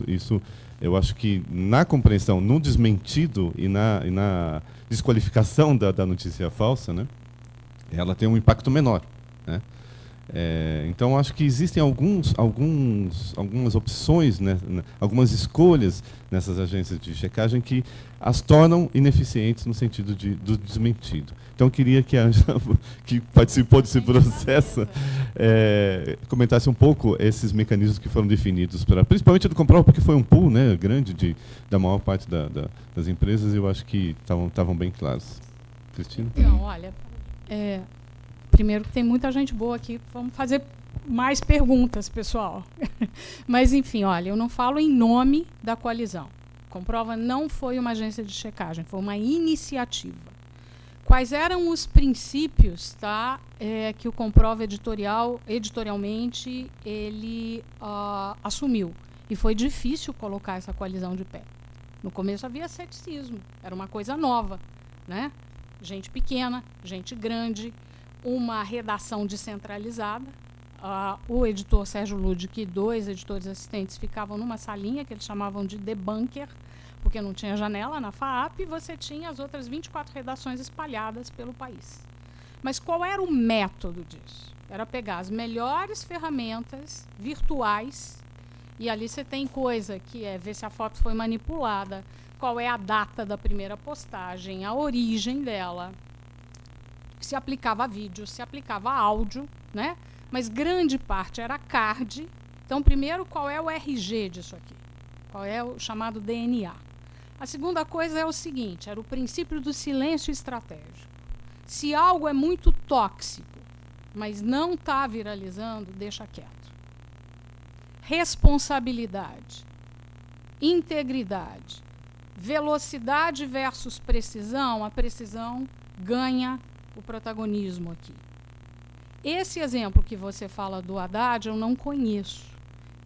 Isso eu acho que na compreensão, no desmentido e na desqualificação da notícia falsa, né, ela tem um impacto menor, né? Então, acho que existem algumas opções, né, algumas escolhas nessas agências de checagem que as tornam ineficientes no sentido do desmentido. Então, eu queria que a Ângela, que participou desse processo, comentasse um pouco esses mecanismos que foram definidos, principalmente do Comprova, porque foi um pool, né, grande da maior parte das empresas, e eu acho que estavam bem claros. Cristina? Então, olha, primeiro que tem muita gente boa aqui, vamos fazer mais perguntas, pessoal. Mas, enfim, olha, eu não falo em nome da coalizão. Comprova não foi uma agência de checagem, foi uma iniciativa. Quais eram os princípios, tá, que o Comprova editorialmente ele assumiu? E foi difícil colocar essa coalizão de pé. No começo havia ceticismo, era uma coisa nova, né? Gente pequena, gente grande, uma redação descentralizada. O editor Sérgio Ludic e 2 editores assistentes ficavam numa salinha que eles chamavam de debunker, porque não tinha janela na FAAP, e você tinha as outras 24 redações espalhadas pelo país. Mas qual era o método disso? Era pegar as melhores ferramentas virtuais, e ali você tem coisa que é ver se a foto foi manipulada, qual é a data da primeira postagem, a origem dela, se aplicava vídeo, se aplicava áudio, né? Mas grande parte era card. Então, primeiro, qual é o RG disso aqui? Qual é o chamado DNA? A segunda coisa é o seguinte, era o princípio do silêncio estratégico. Se algo é muito tóxico, mas não está viralizando, deixa quieto. Responsabilidade, integridade, velocidade versus precisão, a precisão ganha o protagonismo aqui. Esse exemplo que você fala do Haddad, eu não conheço.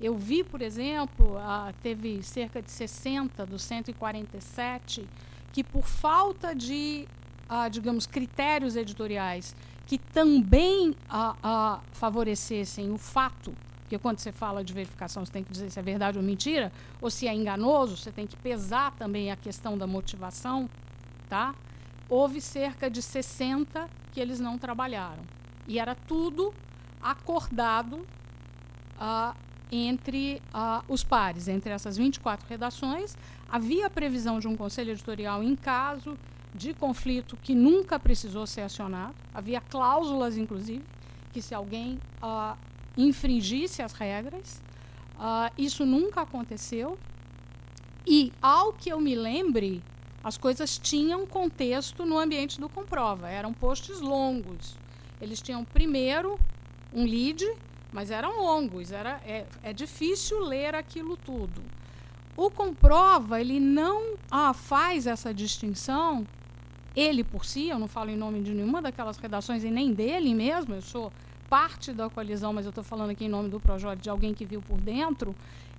Eu vi, por exemplo, teve cerca de 60 dos 147 que, por falta de, digamos, critérios editoriais que também favorecessem o fato, Porque quando você fala de verificação, você tem que dizer se é verdade ou mentira, ou se é enganoso, você tem que pesar também a questão da motivação, tá? Houve cerca de 60 que eles não trabalharam. E era tudo acordado entre os pares, entre essas 24 redações. Havia previsão de um conselho editorial em caso de conflito que nunca precisou ser acionado. Havia cláusulas, inclusive, que se alguém infringisse as regras, isso nunca aconteceu. E, ao que eu me lembre, as coisas tinham contexto no ambiente do Comprova. Eram posts longos. Eles tinham primeiro um lead, mas eram longos. É difícil ler aquilo tudo. O Comprova, ele não faz essa distinção, ele por si, eu não falo em nome de nenhuma daquelas redações e nem dele mesmo, eu sou parte da coalizão, mas eu estou falando aqui em nome do Projod, de alguém que viu por dentro,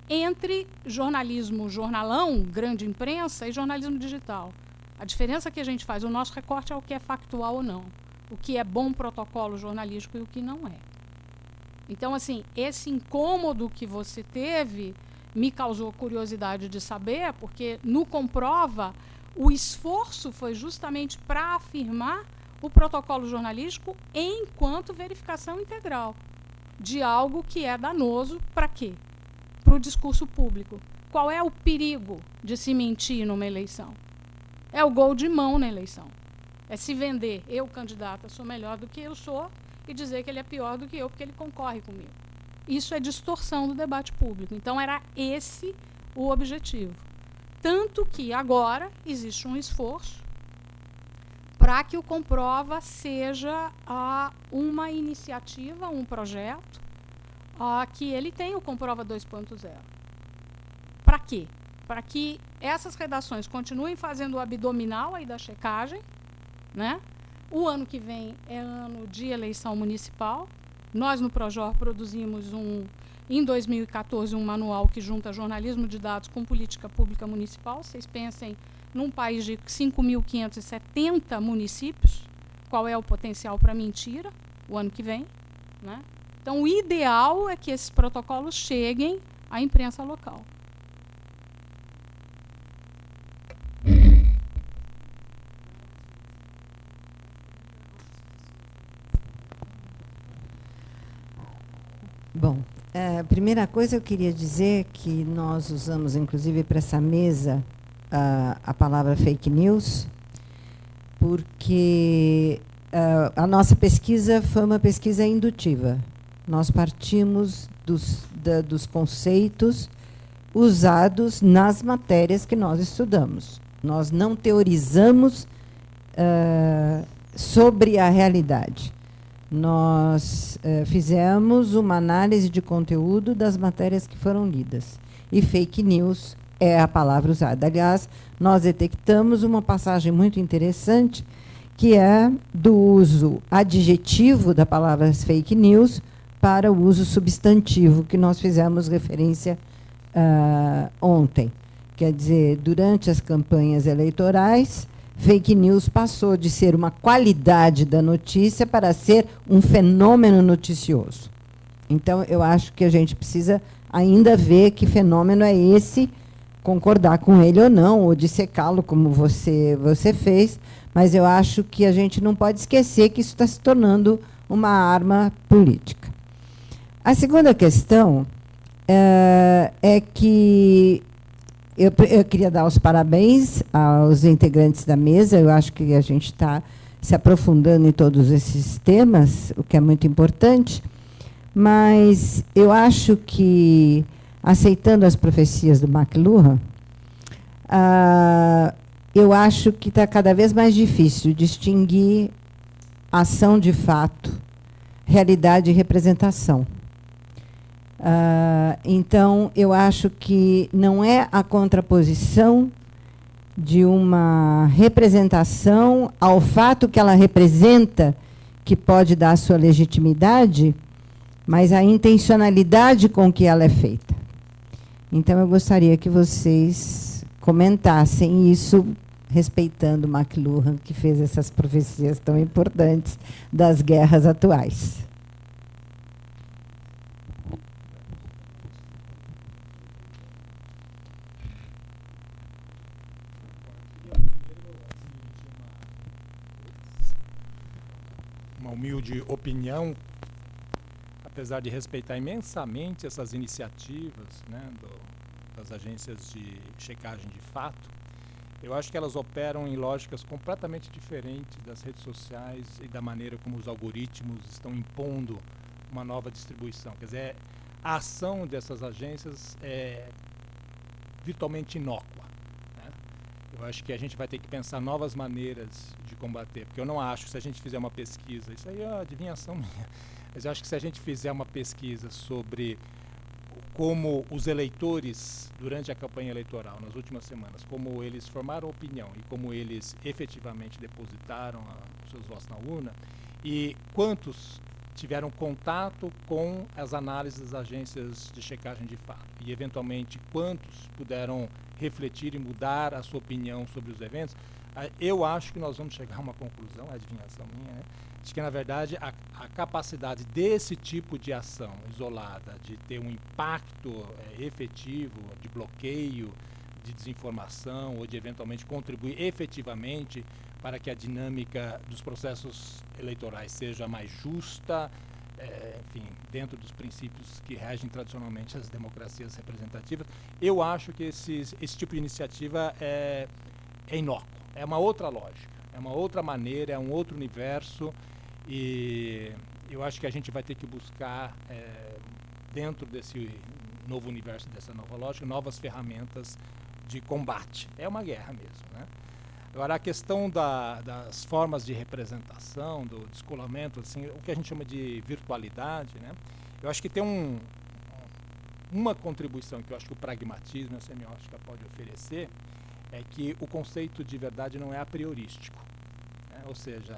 entre jornalismo, jornalão, grande imprensa, e jornalismo digital. A diferença que a gente faz, o nosso recorte é o que é factual ou não, o que é bom protocolo jornalístico e o que não é. Então, assim, esse incômodo que você teve me causou curiosidade de saber, porque no Comprova o esforço foi justamente para afirmar o protocolo jornalístico enquanto verificação integral de algo que é danoso para quê? Para o discurso público. Qual é o perigo de se mentir numa eleição? É o gol de mão na eleição. É se vender. Eu, candidata, sou melhor do que eu sou e dizer que ele é pior do que eu porque ele concorre comigo. Isso é distorção do debate público. Então, era esse o objetivo. Tanto que agora existe um esforço para que o Comprova seja uma iniciativa, um projeto, que ele tenha o Comprova 2.0. Para quê? Para que essas redações continuem fazendo o abdominal aí da checagem, né? O ano que vem é ano de eleição municipal. Nós, no Projor, produzimos em 2014, um manual que junta jornalismo de dados com política pública municipal. Vocês pensem num país de 5.570 municípios, qual é o potencial para mentira o ano que vem, né? Então, o ideal é que esses protocolos cheguem à imprensa local. Bom, a primeira coisa eu queria dizer que nós usamos, inclusive, para essa mesa, a palavra fake news, porque a nossa pesquisa foi uma pesquisa indutiva. Nós partimos dos conceitos usados nas matérias que nós estudamos. Nós não teorizamos sobre a realidade. Nós fizemos uma análise de conteúdo das matérias que foram lidas. E fake news é a palavra usada. Aliás, nós detectamos uma passagem muito interessante, que é do uso adjetivo da palavra fake news para o uso substantivo, que nós fizemos referência ontem. Quer dizer, durante as campanhas eleitorais, fake news passou de ser uma qualidade da notícia para ser um fenômeno noticioso. Então, eu acho que a gente precisa ainda ver que fenômeno é esse, concordar com ele ou não, ou dissecá-lo como você fez, mas eu acho que a gente não pode esquecer que isso está se tornando uma arma política. A segunda questão é que eu queria dar os parabéns aos integrantes da mesa. Eu acho que a gente está se aprofundando em todos esses temas, o que é muito importante, mas eu acho que, aceitando as profecias do McLuhan, eu acho que está cada vez mais difícil distinguir ação de fato, realidade e representação. Então, eu acho que não é a contraposição de uma representação ao fato que ela representa que pode dar sua legitimidade, mas a intencionalidade com que ela é feita. Então, eu gostaria que vocês comentassem isso, respeitando McLuhan, que fez essas profecias tão importantes das guerras atuais. uma humilde opinião, apesar de respeitar imensamente essas iniciativas, né, das agências de checagem de fato, eu acho que elas operam em lógicas completamente diferentes das redes sociais e da maneira como os algoritmos estão impondo uma nova distribuição. Quer dizer, a ação dessas agências é virtualmente inócua, né? Eu acho que a gente vai ter que pensar novas maneiras de combater, porque eu não acho que se a gente fizer uma pesquisa, isso aí é uma adivinhação minha, mas eu acho que se a gente fizer uma pesquisa sobre como os eleitores, durante a campanha eleitoral, nas últimas semanas, como eles formaram opinião e como eles efetivamente depositaram os seus votos na urna, e quantos tiveram contato com as análises das agências de checagem de fato, e eventualmente quantos puderam refletir e mudar a sua opinião sobre os eventos, eu acho que nós vamos chegar a uma conclusão, a adivinhação minha, né, de que, na verdade, a capacidade desse tipo de ação isolada, de ter um impacto efetivo, de bloqueio, de desinformação, ou de eventualmente contribuir efetivamente para que a dinâmica dos processos eleitorais seja mais justa, enfim, dentro dos princípios que regem tradicionalmente as democracias representativas, eu acho que esse tipo de iniciativa é inócuo, é uma outra lógica, é uma outra maneira, é um outro universo, e eu acho que a gente vai ter que buscar, dentro desse novo universo, dessa nova lógica, novas ferramentas de combate. É uma guerra mesmo, né? Agora, a questão das formas de representação, do descolamento, assim, o que a gente chama de virtualidade, né? Eu acho que tem uma contribuição que eu acho que o pragmatismo e a semiótica pode oferecer, é que o conceito de verdade não é a priorístico, né? Ou seja,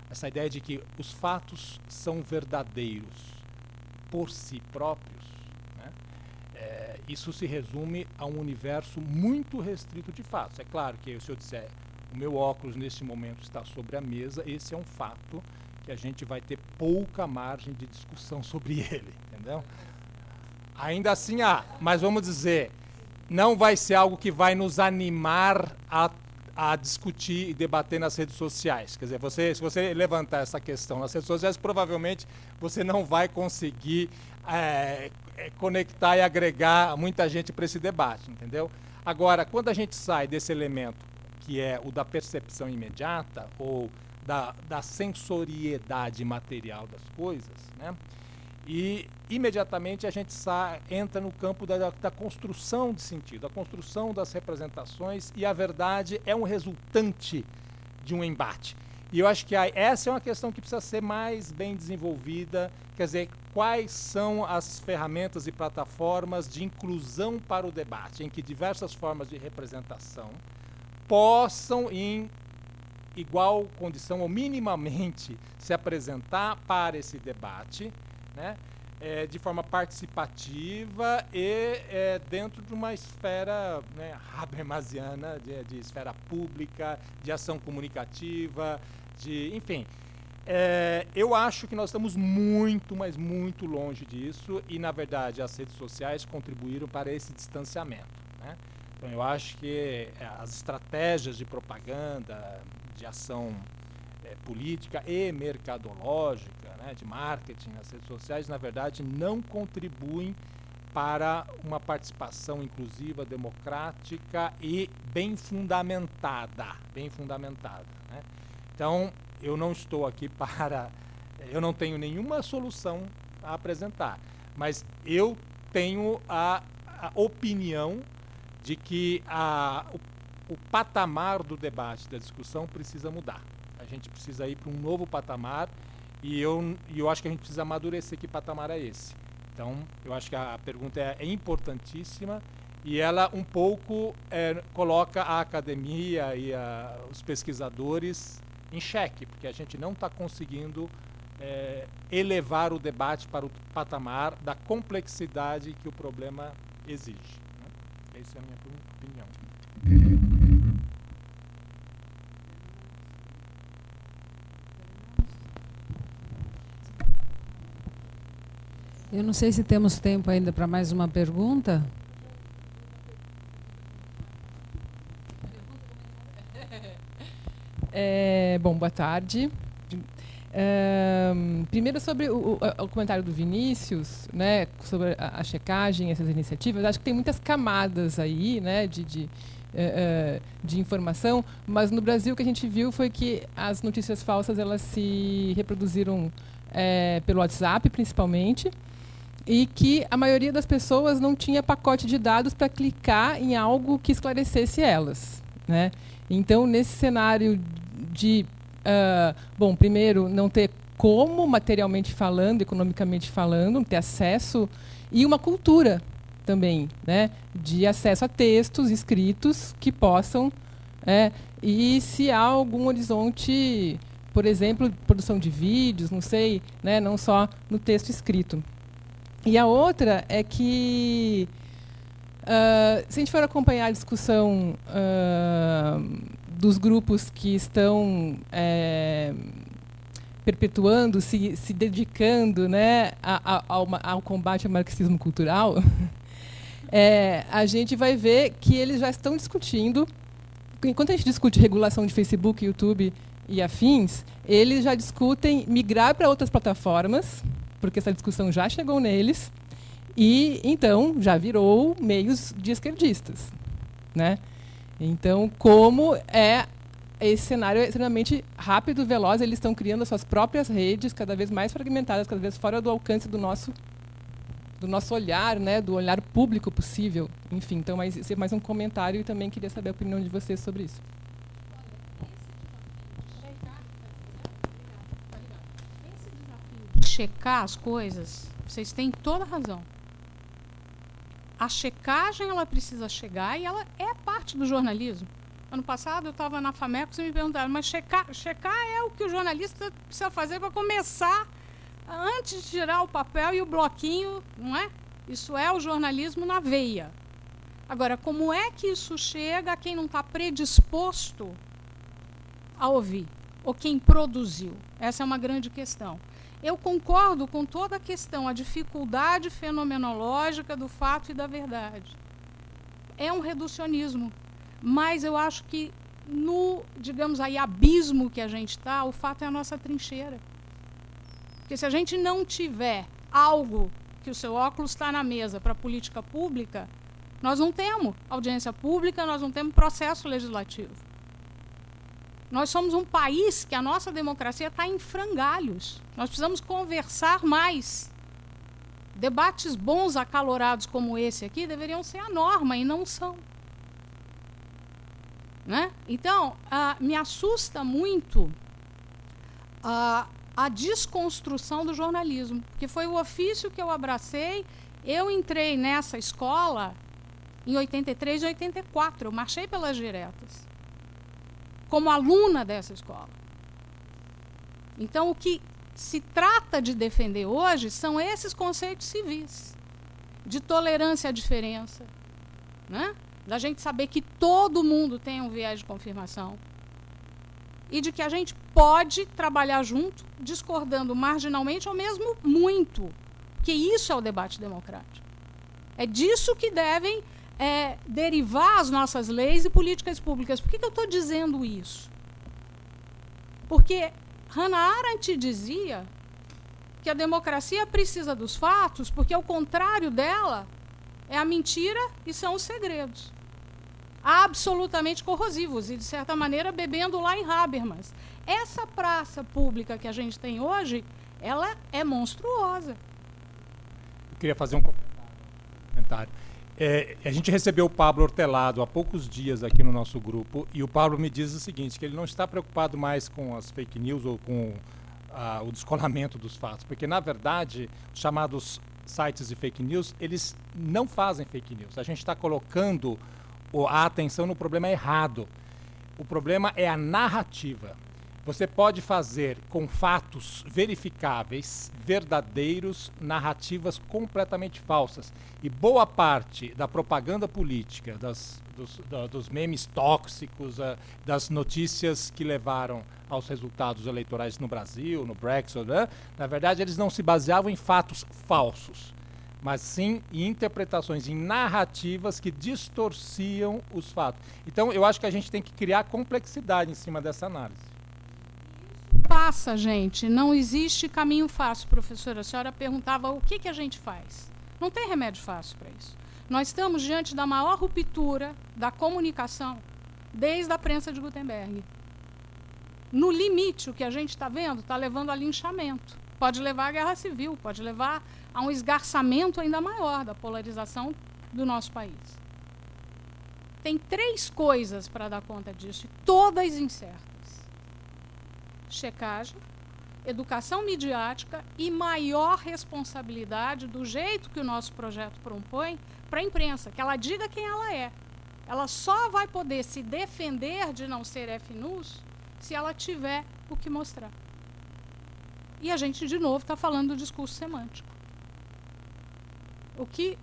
essa ideia de que os fatos são verdadeiros por si próprios, né? Isso se resume a um universo muito restrito de fatos. É claro que se eu disser o meu óculos neste momento está sobre a mesa, esse é um fato que a gente vai ter pouca margem de discussão sobre ele, entendeu? Ainda assim mas vamos dizer, não vai ser algo que vai nos animar a discutir e debater nas redes sociais. Quer dizer, se você levantar essa questão nas redes sociais, provavelmente você não vai conseguir conectar e agregar muita gente para esse debate, entendeu? Agora, quando a gente sai desse elemento que é o da percepção imediata ou da sensoriedade material das coisas, né? E imediatamente a gente entra no campo da construção de sentido, a construção das representações, e a verdade é um resultante de um embate. E eu acho que essa é uma questão que precisa ser mais bem desenvolvida, quer dizer, quais são as ferramentas e plataformas de inclusão para o debate, em que diversas formas de representação possam, em igual condição ou minimamente, se apresentar para esse debate, né, de forma participativa e dentro de uma esfera, né, habermasiana, de esfera pública, de ação comunicativa, enfim. Eu acho que nós estamos muito, mas muito longe disso, e, na verdade, as redes sociais contribuíram para esse distanciamento, né? Então, eu acho que as estratégias de propaganda, de ação política e mercadológica, né, de marketing nas redes sociais, na verdade, não contribuem para uma participação inclusiva, democrática e bem fundamentada, né? Então, eu não estou aqui eu não tenho nenhuma solução a apresentar, mas eu tenho a opinião de que o patamar do debate, da discussão, precisa mudar. A gente precisa ir para um novo patamar, e eu acho que a gente precisa amadurecer que patamar é esse. Então, eu acho que a pergunta é importantíssima, e ela um pouco coloca a academia e os pesquisadores em xeque, porque a gente não está conseguindo elevar o debate para o patamar da complexidade que o problema exige, né? Essa é a minha opinião. Eu não sei se temos tempo ainda para mais uma pergunta. Bom, boa tarde. Primeiro sobre o comentário do Vinícius, né, sobre a checagem, essas iniciativas, acho que tem muitas camadas aí, né, de informação, mas no Brasil o que a gente viu foi que as notícias falsas elas se reproduziram pelo WhatsApp, principalmente, e que a maioria das pessoas não tinha pacote de dados para clicar em algo que esclarecesse elas, né? Então, nesse cenário de bom, primeiro, não ter como, materialmente falando, economicamente falando, ter acesso, e uma cultura também, né, de acesso a textos escritos que possam, e se há algum horizonte, por exemplo, produção de vídeos, não sei, né, não só no texto escrito. E a outra é que, se a gente for acompanhar a discussão dos grupos que estão perpetuando, se dedicando, né, ao combate ao marxismo cultural, a gente vai ver que eles já estão discutindo, enquanto a gente discute regulação de Facebook, YouTube e afins, eles já discutem migrar para outras plataformas, porque essa discussão já chegou neles, e então já virou meios de esquerdistas, né? Então, como esse cenário é extremamente rápido e veloz, eles estão criando as suas próprias redes, cada vez mais fragmentadas, cada vez fora do alcance do nosso olhar, né, do olhar público possível. Enfim, então, esse é mais um comentário e também queria saber a opinião de vocês sobre isso. Esse desafio de checar as coisas, vocês têm toda a razão. A checagem, ela precisa chegar e ela é parte do jornalismo. Ano passado eu estava na Famecos e me perguntaram, mas checar é o que o jornalista precisa fazer para começar, antes de tirar o papel e o bloquinho, não é? Isso é o jornalismo na veia. Agora, como é que isso chega a quem não está predisposto a ouvir? Ou quem produziu? Essa é uma grande questão. Eu concordo com toda a questão, a dificuldade fenomenológica do fato e da verdade. É um reducionismo. Mas eu acho que no, digamos aí, abismo que a gente está, o fato é a nossa trincheira. Porque se a gente não tiver algo que o seu óculos está na mesa para a política pública, nós não temos audiência pública, nós não temos processo legislativo. Nós somos um país que a nossa democracia está em frangalhos. Nós precisamos conversar mais. Debates bons, acalorados como esse aqui, deveriam ser a norma e não são. Né? Então, me assusta muito a desconstrução do jornalismo, porque foi o ofício que eu abracei. Eu entrei nessa escola em 83 e 84, eu marchei pelas diretas, como aluna dessa escola. Então, o que se trata de defender hoje são esses conceitos civis, de tolerância à diferença, né? Da gente saber que todo mundo tem um viés de confirmação e de que a gente pode trabalhar junto, discordando marginalmente ou mesmo muito, porque isso é o debate democrático. É disso que devem derivar as nossas leis e políticas públicas. Por que eu estou dizendo isso? Porque Hannah Arendt dizia que a democracia precisa dos fatos, porque o contrário dela é a mentira e são os segredos. Absolutamente corrosivos e, de certa maneira, bebendo lá em Habermas. Essa praça pública que a gente tem hoje, ela é monstruosa. Eu queria fazer um comentário. A gente recebeu o Pablo Hortelado há poucos dias aqui no nosso grupo e o Pablo me diz o seguinte, que ele não está preocupado mais com as fake news ou com o descolamento dos fatos, porque, na verdade, os chamados sites de fake news, eles não fazem fake news. A gente está colocando a atenção no problema errado. O problema é a narrativa. Você pode fazer com fatos verificáveis, verdadeiros, narrativas completamente falsas. E boa parte da propaganda política, dos memes tóxicos, das notícias que levaram aos resultados eleitorais no Brasil, no Brexit, né? Na verdade, eles não se baseavam em fatos falsos, mas sim em interpretações, em narrativas que distorciam os fatos. Então, eu acho que a gente tem que criar complexidade em cima dessa análise. faça, gente. Não existe caminho fácil, professora. A senhora perguntava o que a gente faz. Não tem remédio fácil para isso. Nós estamos diante da maior ruptura da comunicação desde a prensa de Gutenberg. No limite, o que a gente está vendo está levando a linchamento. Pode levar à guerra civil, pode levar a um esgarçamento ainda maior da polarização do nosso país. Tem 3 coisas para dar conta disso, e todas incertas. Checagem, educação midiática e maior responsabilidade, do jeito que o nosso projeto propõe, para a imprensa, que ela diga quem ela é. Ela só vai poder se defender de não ser F-News se ela tiver o que mostrar. E a gente, de novo, está falando do discurso semântico. O que,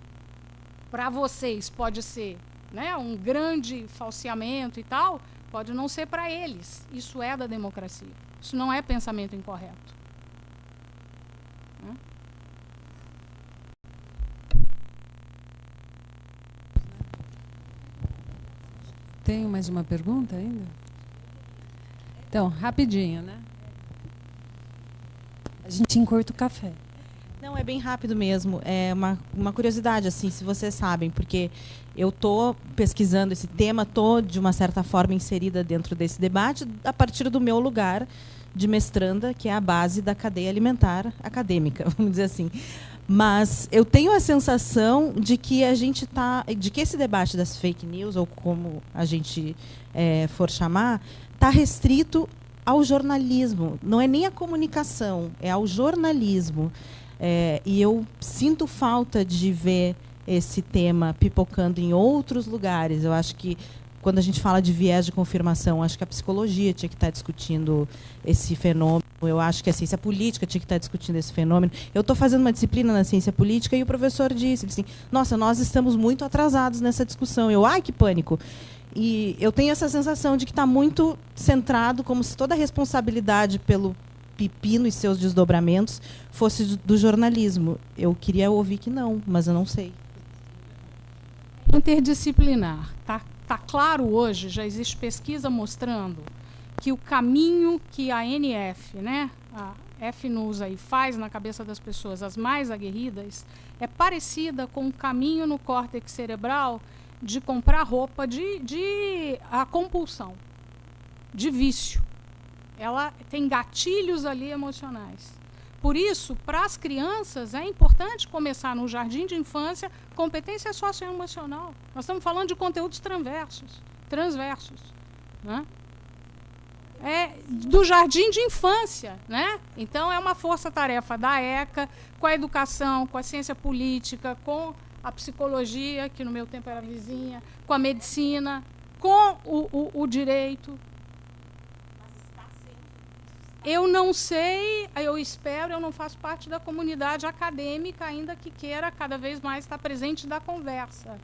para vocês, pode ser, né, um grande falseamento e tal, pode não ser para eles. Isso é da democracia. Isso não é pensamento incorreto. Tem mais uma pergunta ainda? Então, rapidinho, né? A gente encurta o café. Não, é bem rápido mesmo. É uma curiosidade, assim, se vocês sabem, porque eu estou pesquisando esse tema, estou, de uma certa forma, inserida dentro desse debate a partir do meu lugar de mestranda, que é a base da cadeia alimentar acadêmica, vamos dizer assim. Mas eu tenho a sensação de que de que esse debate das fake news, ou como a gente for chamar, está restrito ao jornalismo. Não é nem a comunicação, é ao jornalismo. E eu sinto falta de ver esse tema pipocando em outros lugares. Eu acho que, quando a gente fala de viés de confirmação, acho que a psicologia tinha que estar discutindo esse fenômeno. Eu acho que a ciência política tinha que estar discutindo esse fenômeno. Eu estou fazendo uma disciplina na ciência política e o professor disse assim, nossa, nós estamos muito atrasados nessa discussão. Ai, que pânico. E eu tenho essa sensação de que está muito centrado, como se toda a responsabilidade pelo pepino e seus desdobramentos fosse do jornalismo. Eu queria ouvir que não, mas eu não sei. Interdisciplinar. Tá claro hoje, já existe pesquisa mostrando que o caminho que a NF, né, a F-News aí faz na cabeça das pessoas, as mais aguerridas, é parecida com o caminho no córtex cerebral de comprar roupa, de a compulsão, de vício. Ela tem gatilhos ali emocionais. Por isso, para as crianças, é importante começar no jardim de infância competência socioemocional. Nós estamos falando de conteúdos transversos. Né? Do jardim de infância. Né? Então, é uma força-tarefa da ECA, com a educação, com a ciência política, com a psicologia, que no meu tempo era vizinha, com a medicina, com o direito. Eu não sei, eu espero, eu não faço parte da comunidade acadêmica ainda que queira cada vez mais estar presente da conversa.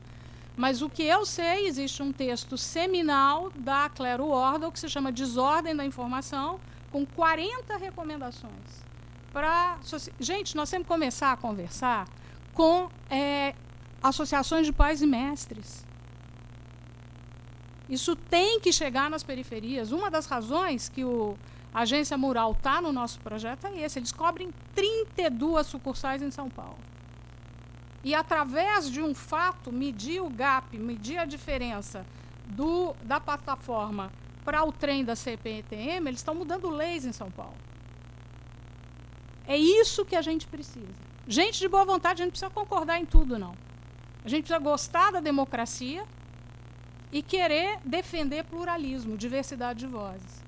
Mas o que eu sei, existe um texto seminal da Claire Wardle, que se chama Desordem da Informação, com 40 recomendações. Gente, nós temos que começar a conversar com associações de pais e mestres. Isso tem que chegar nas periferias. Uma das razões que a Agência Mural está no nosso projeto é esse. Eles cobrem 32 sucursais em São Paulo. E, através de um fato, medir o gap, medir a diferença da plataforma para o trem da CPTM, eles estão mudando leis em São Paulo. É isso que a gente precisa. Gente de boa vontade, a gente não precisa concordar em tudo, não. A gente precisa gostar da democracia e querer defender pluralismo, diversidade de vozes.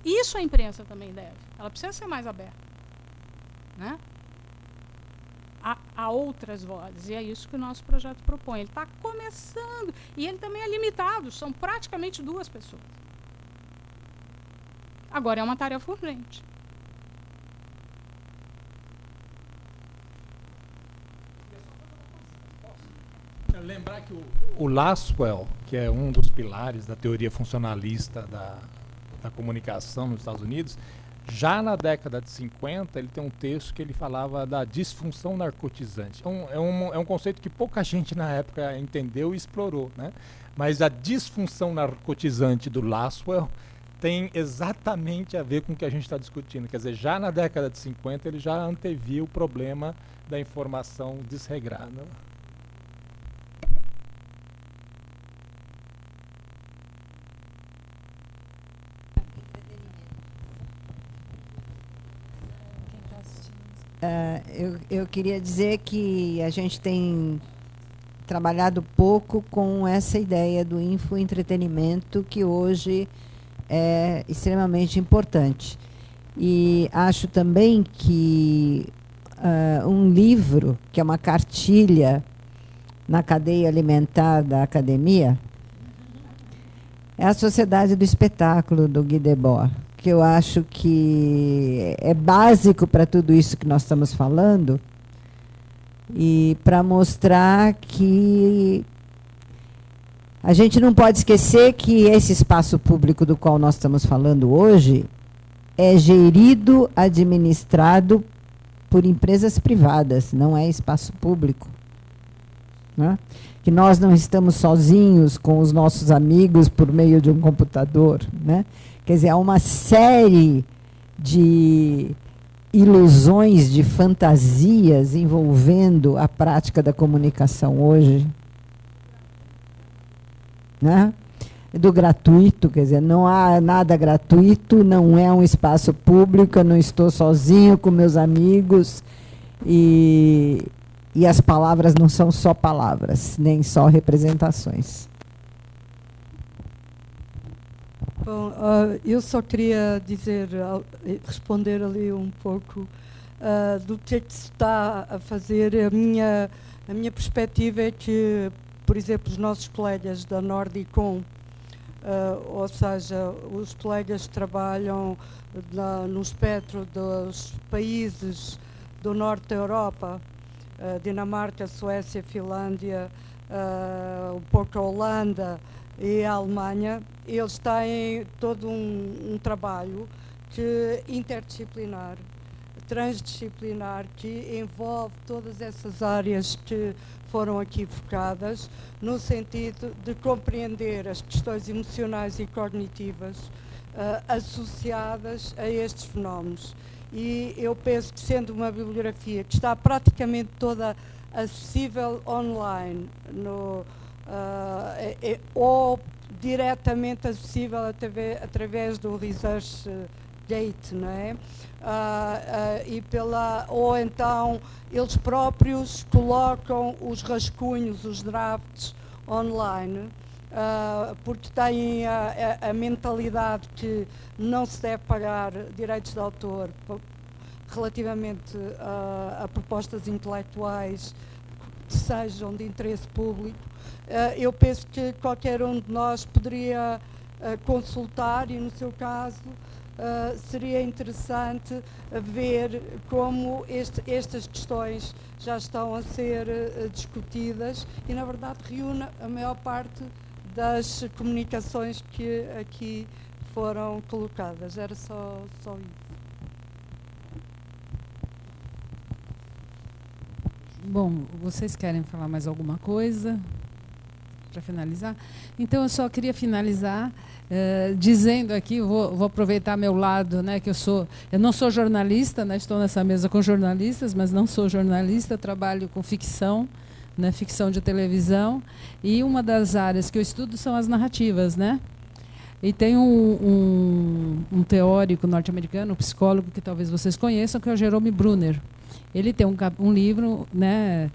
Isso a imprensa também deve. Ela precisa ser mais aberta, né? A outras vozes. E é isso que o nosso projeto propõe. Ele está começando. E ele também é limitado. São praticamente 2 pessoas. Agora é uma tarefa urgente. Lembrar que o Lasswell, que é um dos pilares da teoria funcionalista da comunicação nos Estados Unidos, já na década de 50, ele tem um texto que ele falava da disfunção narcotizante. É um conceito que pouca gente na época entendeu e explorou, né? Mas a disfunção narcotizante do Lasswell tem exatamente a ver com o que a gente está discutindo. Quer dizer, já na década de 50 ele já anteviu o problema da informação desregrada. Eu queria dizer que a gente tem trabalhado pouco com essa ideia do infoentretenimento, que hoje é extremamente importante. E acho também que um livro, que é uma cartilha na cadeia alimentar da academia, é A Sociedade do Espetáculo, do Guy Debord, que eu acho que é básico para tudo isso que nós estamos falando, e para mostrar que a gente não pode esquecer que esse espaço público do qual nós estamos falando hoje é gerido, administrado por empresas privadas, não é espaço público, né? Que nós não estamos sozinhos com os nossos amigos por meio de um computador, né? Quer dizer, há uma série de ilusões, de fantasias envolvendo a prática da comunicação hoje, né? Do gratuito, quer dizer, não há nada gratuito, não é um espaço público, eu não estou sozinho com meus amigos, e as palavras não são só palavras, nem só representações. Bom, eu só queria dizer, responder ali um pouco do que se está a fazer. A minha perspectiva é que, por exemplo, os nossos colegas da Nordicom, ou seja, os colegas que trabalham no espectro dos países do norte da Europa, Dinamarca, Suécia, Finlândia, um pouco a Holanda e a Alemanha, eles têm todo um trabalho interdisciplinar, transdisciplinar, que envolve todas essas áreas que foram aqui focadas, no sentido de compreender as questões emocionais e cognitivas associadas a estes fenómenos. E eu penso que, sendo uma bibliografia que está praticamente toda acessível online, ou diretamente acessível através do ResearchGate, não é? Ou então eles próprios colocam os rascunhos, os drafts online, porque têm a mentalidade que não se deve pagar direitos de autor relativamente a propostas intelectuais que sejam de interesse público. Eu penso que qualquer um de nós poderia consultar, e no seu caso seria interessante ver como estas questões já estão a ser discutidas, e na verdade reúne a maior parte das comunicações que aqui foram colocadas. Era só isso. Bom, vocês querem falar mais alguma coisa para finalizar? Então, eu só queria finalizar dizendo aqui, vou aproveitar meu lado, né, que eu não sou jornalista, né, estou nessa mesa com jornalistas, mas não sou jornalista, trabalho com ficção, né, ficção de televisão, e uma das áreas que eu estudo são as narrativas, né? E tem um teórico norte-americano, um psicólogo que talvez vocês conheçam, que é o Jerome Brunner. Ele tem um livro, né,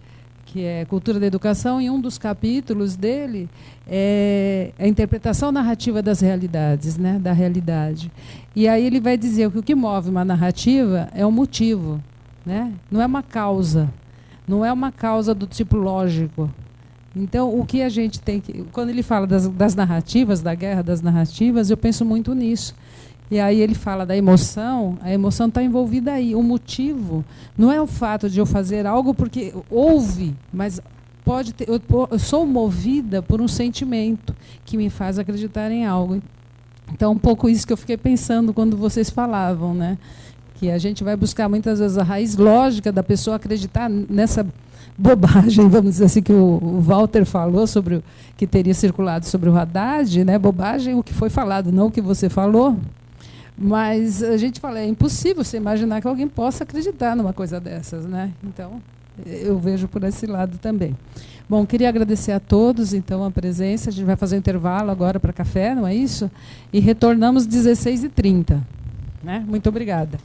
que é Cultura da Educação, e um dos capítulos dele é a interpretação narrativa das realidades, né, da realidade. E aí ele vai dizer que o que move uma narrativa é um motivo, né? Não é uma causa, não é uma causa do tipo lógico. Então, o que a gente tem que... Quando ele fala das narrativas, da guerra das narrativas, eu penso muito nisso. E aí ele fala da emoção, a emoção está envolvida aí. O motivo não é o fato de eu fazer algo porque houve, mas pode ter, eu sou movida por um sentimento que me faz acreditar em algo. Então, um pouco isso que eu fiquei pensando quando vocês falavam, né? que a gente vai buscar muitas vezes a raiz lógica da pessoa acreditar nessa bobagem, vamos dizer assim, que o Walter falou sobre o que teria circulado sobre o Haddad, né? Bobagem o que foi falado, não o que você falou. Mas a gente fala, é impossível você imaginar que alguém possa acreditar numa coisa dessas, né? Então, eu vejo por esse lado também. Bom, queria agradecer a todos, então, a presença. A gente vai fazer um intervalo agora para café, não é isso? E retornamos 16h30. Né? Muito obrigada.